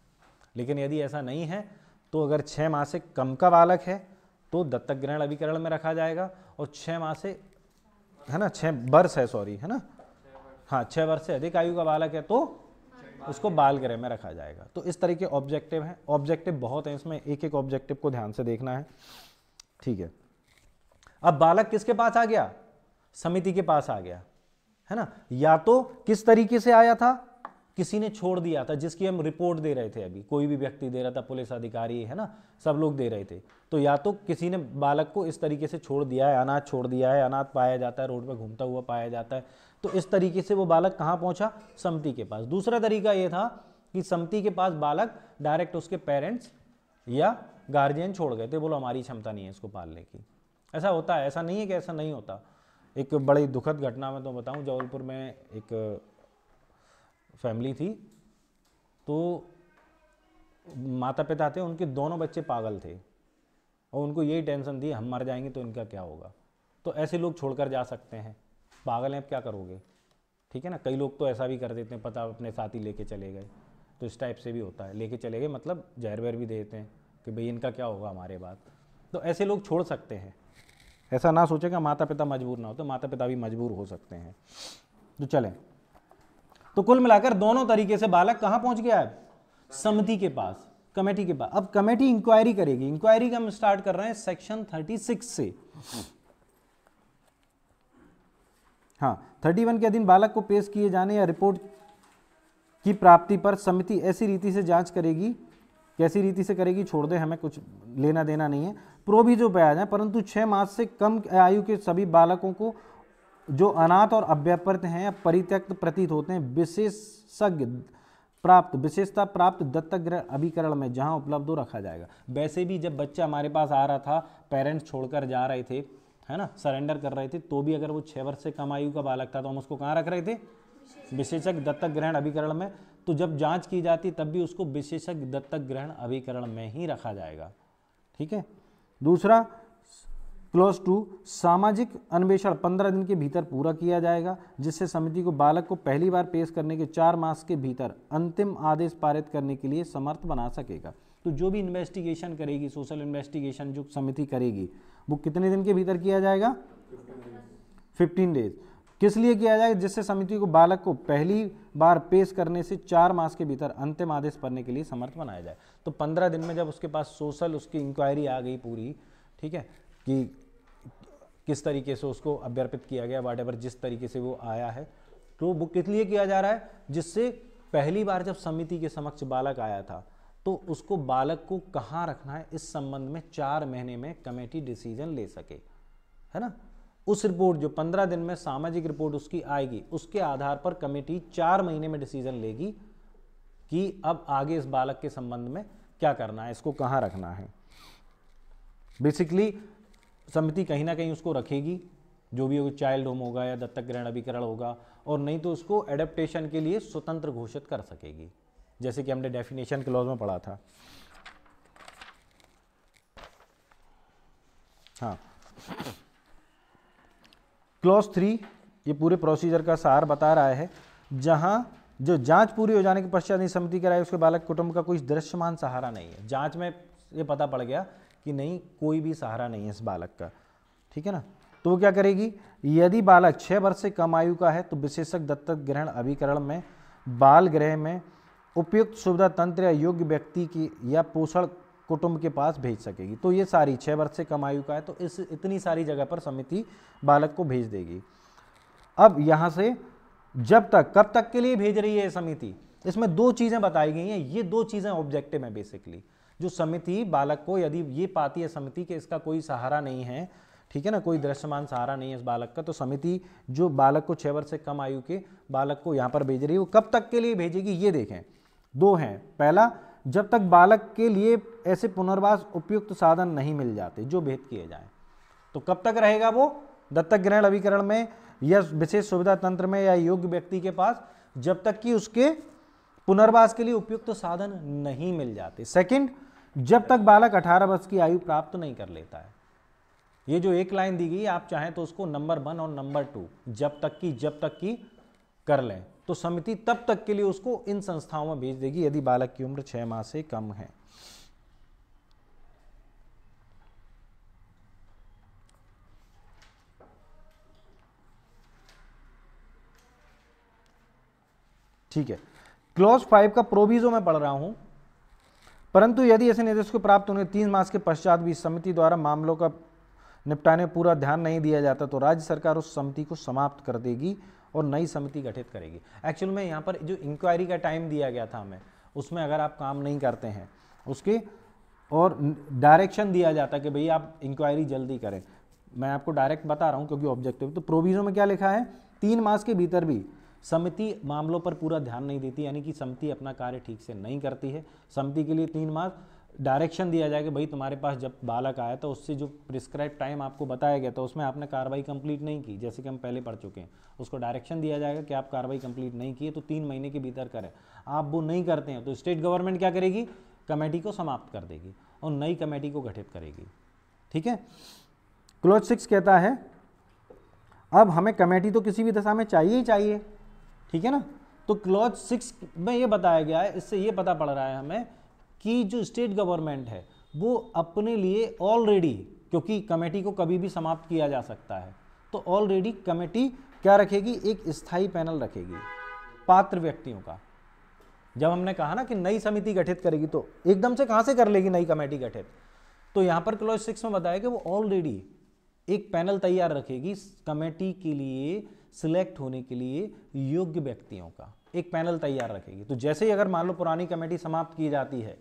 लेकिन यदि ऐसा नहीं है तो अगर 6 माह से कम का बालक है तो दत्तक ग्रहण अभिकरण में रखा जाएगा। और 6 माह से, है ना, 6 वर्ष है, सॉरी, है ना, हाँ, 6 वर्ष से अधिक आयु का बालक है तो उसको बाल गृह में रखा जाएगा। तो इस तरह के ऑब्जेक्टिव हैं। ऑब्जेक्टिव बहुत हैं, इसमें एक एक ऑब्जेक्टिव को ध्यान से देखना है। ठीक है, अब बालक किसके पास आ गया? समिति के पास आ गया, है ना। या तो किस तरीके से आया था किसी ने छोड़ दिया था, जिसकी हम रिपोर्ट दे रहे थे, अभी कोई भी व्यक्ति दे रहा था, पुलिस अधिकारी है ना, सब लोग दे रहे थे, तो या तो किसी ने बालक को इस तरीके से छोड़ दिया है, अनाथ छोड़ दिया है, अनाथ पाया जाता है, रोड पर घूमता हुआ पाया जाता है, तो इस तरीके से वो बालक कहाँ पहुंचा, समिति के पास। दूसरा तरीका ये था कि समिति के पास बालक डायरेक्ट उसके पेरेंट्स या गार्जियन छोड़ गए थे, बोलो हमारी क्षमता नहीं है इसको पालने की। ऐसा होता है, ऐसा नहीं है कि ऐसा नहीं होता। एक बड़ी दुखद घटना मैं तो बताऊं, जबलपुर में एक फैमिली थी, तो माता पिता थे, उनके दोनों बच्चे पागल थे और उनको यही टेंशन थी हम मर जाएंगे तो इनका क्या होगा। तो ऐसे लोग छोड़कर जा सकते हैं, पागल हैं अब क्या करोगे, ठीक है ना। कई लोग तो ऐसा भी कर देते हैं, पता अपने साथ ही लेके चले गए, तो इस टाइप से भी होता है, लेके चले गए मतलब जहर वहर भी देते हैं कि भाई इनका क्या होगा हमारे बाद। तो ऐसे लोग छोड़ सकते हैं, ऐसा ना सोचे कि माता पिता मजबूर ना हो, तो माता पिता भी मजबूर हो सकते हैं। तो चलें, तो कुल मिलाकर दोनों तरीके से बालक कहां पहुंच गया है, समिति के पास, कमेटी के पास। अब कमेटी इंक्वायरी करेगी, इंक्वायरी का हम स्टार्ट कर रहे हैं सेक्शन 36 से। हाँ, 31 के अधीन बालक को पेश किए जाने या रिपोर्ट की प्राप्ति पर समिति ऐसी रीति से जांच करेगी, कैसी रीति से करेगी छोड़ दे, हमें कुछ लेना देना नहीं है, प्रोविजो पे आ जाए, परंतु 6 मास से कम आयु के सभी बालकों को जो अनाथ और अव्यापृत हैं या परित्यक्त प्रतीत होते हैं, विशेषता प्राप्त दत्तक गृह अभिकरण में जहां उपलब्ध हो रखा जाएगा। वैसे भी जब बच्चा हमारे पास आ रहा था, पेरेंट्स छोड़कर जा रहे थे, है ना, सरेंडर कर रहे थे, तो भी अगर वो 6 वर्ष से कम आयु का बालक था तो हम उसको कहाँ रख रहे थे, विशेषज्ञ दत्तक ग्रहण अभिकरण में। तो जब जांच की जाती तब भी उसको विशेषज्ञ दत्तक ग्रहण अभिकरण में ही रखा जाएगा, ठीक है। दूसरा, क्लॉज 2, सामाजिक अन्वेषण 15 दिन के भीतर पूरा किया जाएगा, जिससे समिति को बालक को पहली बार पेश करने के 4 मास के भीतर अंतिम आदेश पारित करने के लिए समर्थ बना सकेगा। तो जो भी इन्वेस्टिगेशन करेगी, सोशल इन्वेस्टिगेशन जो समिति करेगी, वो कितने दिन के भीतर किया जाएगा, 15 डेज। किस लिए किया जाएगा, जिससे समिति को बालक को पहली बार पेश करने से 4 मास के भीतर अंतिम आदेश पढ़ने के लिए समर्थ बनाया जाए। तो 15 दिन में जब उसके पास सोशल उसकी इंक्वायरी आ गई पूरी, ठीक है, कि किस तरीके से उसको अभ्यर्पित किया गया, वॉटेवर जिस तरीके से वो आया है, तो वो किस लिए किया जा रहा है, जिससे पहली बार जब समिति के समक्ष बालक आया था तो उसको बालक को कहाँ रखना है इस संबंध में 4 महीने में कमेटी डिसीजन ले सके, है ना। उस रिपोर्ट जो 15 दिन में सामाजिक रिपोर्ट उसकी आएगी, उसके आधार पर कमेटी 4 महीने में डिसीजन लेगी कि अब आगे इस बालक के संबंध में क्या करना है, इसको कहाँ रखना है। बेसिकली समिति कहीं ना कहीं उसको रखेगी, जो भी होगा, चाइल्ड होम होगा या दत्तक ग्रहण अभिकरण होगा, और नहीं तो उसको एडेप्टेशन के लिए स्वतंत्र घोषित कर सकेगी, जैसे कि हमने डेफिनेशन क्लॉज में पढ़ा था। हाँ, क्लॉज 3 ये पूरे प्रोसीजर का सार बता रहा है, जहां जो जांच पूरी हो जाने के पश्चात समिति कराए उसके बालक कुटुंब का कोई दृश्यमान सहारा नहीं है। जांच में ये पता पड़ गया कि नहीं, कोई भी सहारा नहीं है इस बालक का, ठीक है ना। तो वो क्या करेगी, यदि बालक 6 वर्ष से कम आयु का है तो विशेषज्ञ दत्तक ग्रहण अभिकरण में बाल गृह में उपयुक्त सुविधा तंत्र या योग्य व्यक्ति की या पोषण कुटुंब के पास भेज सकेगी। तो ये सारी 6 वर्ष से कम आयु का है तो इतनी सारी जगह पर समिति बालक को भेज देगी। अब यहाँ से जब तक, कब तक के लिए भेज रही है समिति, इसमें 2 चीज़ें बताई गई हैं। ये 2 चीज़ें ऑब्जेक्टिव हैं बेसिकली। जो समिति बालक को, यदि ये पाती है समिति कि इसका कोई सहारा नहीं है, ठीक है ना, कोई दृश्यमान सहारा नहीं है इस बालक का, तो समिति जो बालक को 6 वर्ष से कम आयु के बालक को यहाँ पर भेज रही है, वो कब तक के लिए भेजेगी ये देखें। 2 हैं। पहला, जब तक बालक के लिए ऐसे पुनर्वास उपयुक्त साधन नहीं मिल जाते जो भेद किए जाएं। तो कब तक रहेगा वो दत्तक ग्रहण अभिकरण में या विशेष सुविधा तंत्र में या योग्य व्यक्ति के पास, जब तक कि उसके पुनर्वास के लिए उपयुक्त साधन नहीं मिल जाते। सेकंड, जब तक बालक 18 वर्ष की आयु प्राप्त नहीं कर लेता है। ये जो एक लाइन दी गई, आप चाहें तो उसको नंबर 1 और नंबर 2 जब तक की कर लें, तो समिति तब तक के लिए उसको इन संस्थाओं में भेज देगी यदि बालक की उम्र 6 माह से कम है। ठीक है, क्लॉज 5 का प्रोविजो मैं पढ़ रहा हूं। परंतु यदि ऐसे निर्देश को प्राप्त होने 3 मास के पश्चात भी समिति द्वारा मामलों का निपटाने में पूरा ध्यान नहीं दिया जाता तो राज्य सरकार उस समिति को समाप्त कर देगी और नई समिति गठित करेगी। एक्चुअल में यहाँ पर जो इंक्वायरी का टाइम दिया गया था हमें, उसमें अगर आप काम नहीं करते हैं उसके और डायरेक्शन दिया जाता है कि भई आप इंक्वायरी जल्दी करें, मैं आपको डायरेक्ट बता रहा हूँ क्योंकि ऑब्जेक्टिव। तो प्रोविजन में क्या लिखा है, 3 मास के भीतर भी समिति मामलों पर पूरा ध्यान नहीं देती, यानी कि समिति अपना कार्य ठीक से नहीं करती है, समिति के लिए 3 मास डायरेक्शन दिया जाएगा, भाई तुम्हारे पास जब बालक आया तो उससे जो प्रिस्क्राइब टाइम आपको बताया गया था उसमें आपने कार्रवाई कंप्लीट नहीं की, जैसे कि हम पहले पढ़ चुके हैं, उसको डायरेक्शन दिया जाएगा कि आप कार्रवाई कंप्लीट नहीं किए तो 3 महीने के भीतर करें। आप वो नहीं करते हैं तो स्टेट गवर्नमेंट क्या करेगी, कमेटी को समाप्त कर देगी और नई कमेटी को गठित करेगी। ठीक है। क्लॉज 6 कहता है अब हमें कमेटी तो किसी भी दशा में चाहिए ही चाहिए, ठीक है ना। तो क्लॉज 6 में ये बताया गया है, इससे ये पता पड़ रहा है हमें कि जो स्टेट गवर्नमेंट है वो अपने लिए ऑलरेडी, क्योंकि कमेटी को कभी भी समाप्त किया जा सकता है, तो ऑलरेडी कमेटी क्या रखेगी, एक स्थायी पैनल रखेगी पात्र व्यक्तियों का। जब हमने कहा ना कि नई समिति गठित करेगी तो एकदम से कहां से कर लेगी नई कमेटी गठित, तो यहां पर क्लॉज 6 में बताया कि वो ऑलरेडी एक पैनल तैयार रखेगी कमेटी के लिए सिलेक्ट होने के लिए योग्य व्यक्तियों का, एक पैनल तैयार रखेगी। तो जैसे ही अगर मान लो पुरानी कमेटी समाप्त की जाती है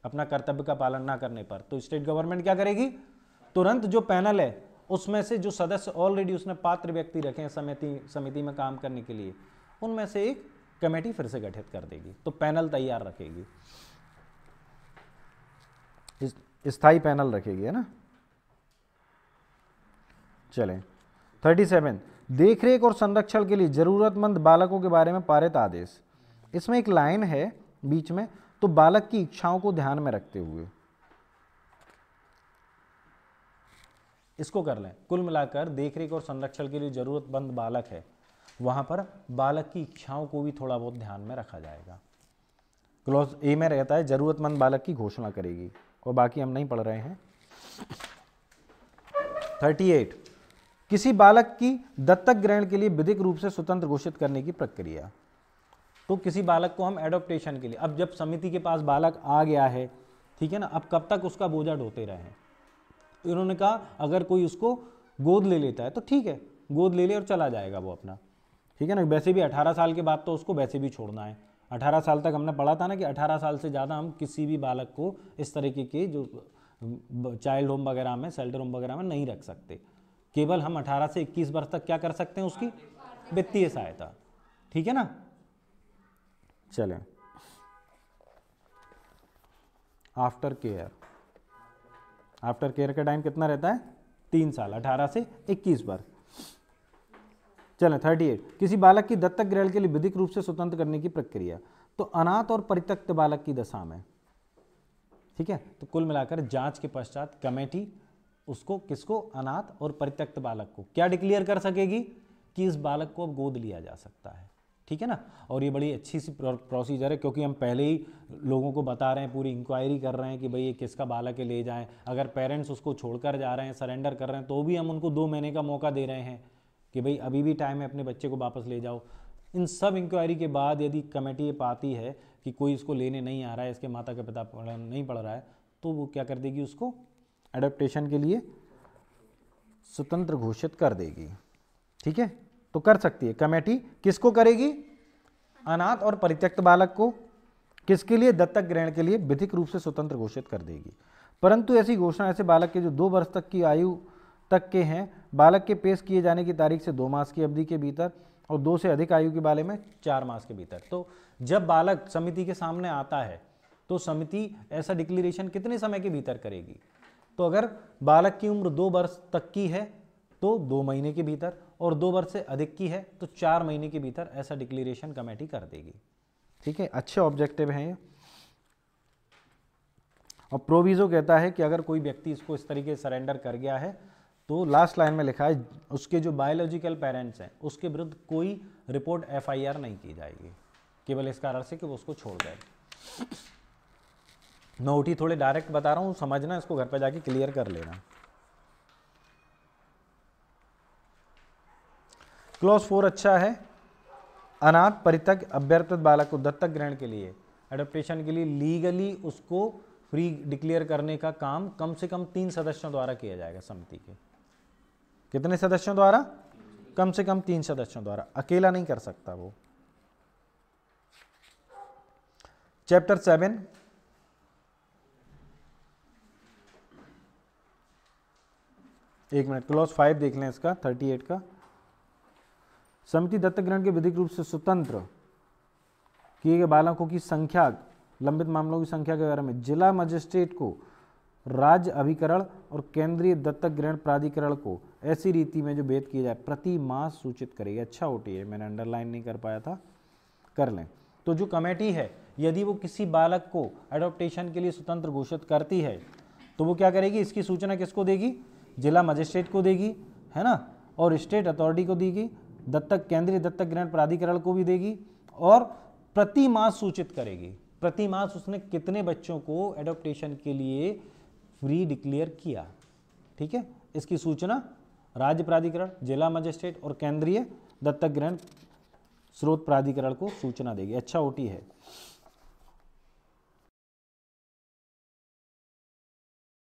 अपना कर्तव्य का पालन ना करने पर, तो स्टेट गवर्नमेंट क्या करेगी, तुरंत जो पैनल है उसमें से जो सदस्य ऑलरेडी उसने पात्र व्यक्ति रखे हैं समिति में काम करने के लिए, उनमें से एक कमेटी फिर से गठित कर देगी, तो पैनल तैयार रखेगी, स्थायी पैनल रखेगी, है ना। चलें 37, देखरेख और संरक्षण के लिए जरूरतमंद बालकों के बारे में पारित आदेश। इसमें एक लाइन है बीच में, तो बालक की इच्छाओं को ध्यान में रखते हुए इसको कर लें। कुल मिलाकर देखरेख और संरक्षण के लिए जरूरतमंद बालक है, वहां पर बालक की इच्छाओं को भी थोड़ा बहुत ध्यान में रखा जाएगा। क्लॉज ए में रहता है जरूरतमंद बालक की घोषणा करेगी, और बाकी हम नहीं पढ़ रहे हैं। 38, किसी बालक की दत्तक ग्रहण के लिए विधिक रूप से स्वतंत्र घोषित करने की प्रक्रिया। तो किसी बालक को हम एडॉप्टेशन के लिए, अब जब समिति के पास बालक आ गया है, ठीक है ना, अब कब तक उसका बोझा ढोते रहे। इन्होंने कहा अगर कोई उसको गोद ले लेता है तो ठीक है, गोद ले ले और चला जाएगा वो अपना, ठीक है ना। वैसे भी 18 साल के बाद तो उसको वैसे भी छोड़ना है। 18 साल तक हमने पढ़ा था ना कि 18 साल से ज़्यादा हम किसी भी बालक को इस तरीके के जो चाइल्ड होम वगैरह में, शेल्टर होम वगैरह में नहीं रख सकते। केवल हम 18 से 21 वर्ष तक क्या कर सकते हैं, उसकी वित्तीय सहायता, ठीक है ना। चलें, आफ्टर केयर, आफ्टर केयर का टाइम कितना रहता है, 3 साल, 18 से 21 वर्ष। चलें 38, किसी बालक की दत्तक ग्रहण के लिए विधिक रूप से स्वतंत्र करने की प्रक्रिया। तो अनाथ और परित्यक्त बालक की दशा में, ठीक है, तो कुल मिलाकर जांच के पश्चात कमेटी उसको, किसको, अनाथ और परित्यक्त बालक को क्या डिक्लेयर कर सकेगी कि इस बालक को अब गोद लिया जा सकता है, ठीक है ना। और ये बड़ी अच्छी सी प्रोसीजर है, क्योंकि हम पहले ही लोगों को बता रहे हैं, पूरी इंक्वायरी कर रहे हैं कि भाई ये किसका बालक है, ले जाएं। अगर पेरेंट्स उसको छोड़कर जा रहे हैं, सरेंडर कर रहे हैं, तो भी हम उनको 2 महीने का मौका दे रहे हैं कि भाई अभी भी टाइम है, अपने बच्चे को वापस ले जाओ। इन सब इंक्वायरी के बाद यदि कमेटी ये पाती है कि कोई इसको लेने नहीं आ रहा है, इसके माता का पिता नहीं पढ़ रहा है, तो वो क्या कर देगी, उसको एडप्टेशन के लिए स्वतंत्र घोषित कर देगी, ठीक है। तो कर सकती है कमेटी, किसको करेगी, अनाथ और परित्यक्त बालक को, किसके लिए, दत्तक ग्रहण के लिए विधिक रूप से स्वतंत्र घोषित कर देगी। परंतु ऐसी घोषणा ऐसे बालक के जो 2 वर्ष तक की आयु तक के हैं, बालक के पेश किए जाने की तारीख से 2 मास की अवधि के भीतर, और 2 से अधिक आयु के बारे में 4 मास के भीतर। तो जब बालक समिति के सामने आता है तो समिति ऐसा डिक्लेरेशन कितने समय के भीतर करेगी, तो अगर बालक की उम्र 2 वर्ष तक की है तो 2 महीने के भीतर, और 2 वर्ष से अधिक की है तो 4 महीने के भीतर ऐसा डिक्लेरेशन कमेटी कर देगी, ठीक है। अच्छे ऑब्जेक्टिव हैं ये। और प्रोविजो कहता है कि अगर कोई व्यक्ति इसको इस तरीके से सरेंडर कर गया है तो लास्ट लाइन में लिखा है उसके जो बायोलॉजिकल पेरेंट्स हैं उसके विरुद्ध कोई रिपोर्ट FIR नहीं की जाएगी, केवल इस कारण से कि वो उसको छोड़ गए। नोटी थोड़े डायरेक्ट बता रहा हूँ, समझना, इसको घर पे जाके क्लियर कर लेना। क्लॉज 4 अच्छा है, अनाथ परित्यक्त अभ्यर्थित बालक को दत्तक ग्रहण के लिए, एडप्टेशन के लिए लीगली उसको फ्री डिक्लेयर करने का काम कम से कम 3 सदस्यों द्वारा किया जाएगा। समिति के कितने सदस्यों द्वारा, कम से कम 3 सदस्यों द्वारा, अकेला नहीं कर सकता वो। चैप्टर 7, एक मिनट, क्लॉज 5 देख लें इसका, 38 का। समिति दत्तक ग्रहण के विधिक रूप से स्वतंत्र किए गए बालकों की संख्या, लंबित मामलों की संख्या के बारे में जिला मजिस्ट्रेट को, राज्य अभिकरण और केंद्रीय दत्तक ग्रहण प्राधिकरण को ऐसी रीति में जो भेद किया जाए प्रति मास सूचित करेगी। अच्छा होती है, मैंने अंडरलाइन नहीं कर पाया था, कर लें। तो जो कमेटी है यदि वो किसी बालक को एडॉप्टेशन के लिए स्वतंत्र घोषित करती है तो वो क्या करेगी, इसकी सूचना किसको देगी, जिला मजिस्ट्रेट को देगी, है ना, और स्टेट अथॉरिटी को देगी, दत्तक केंद्रीय दत्तक ग्रहण प्राधिकरण को भी देगी, और प्रति मास सूचित करेगी, प्रति मास उसने कितने बच्चों को एडॉप्टेशन के लिए फ्री डिक्लेयर किया। ठीक है, इसकी सूचना राज्य प्राधिकरण, जिला मजिस्ट्रेट और केंद्रीय दत्तक ग्रहण स्रोत प्राधिकरण को सूचना देगी। अच्छा ओटी है।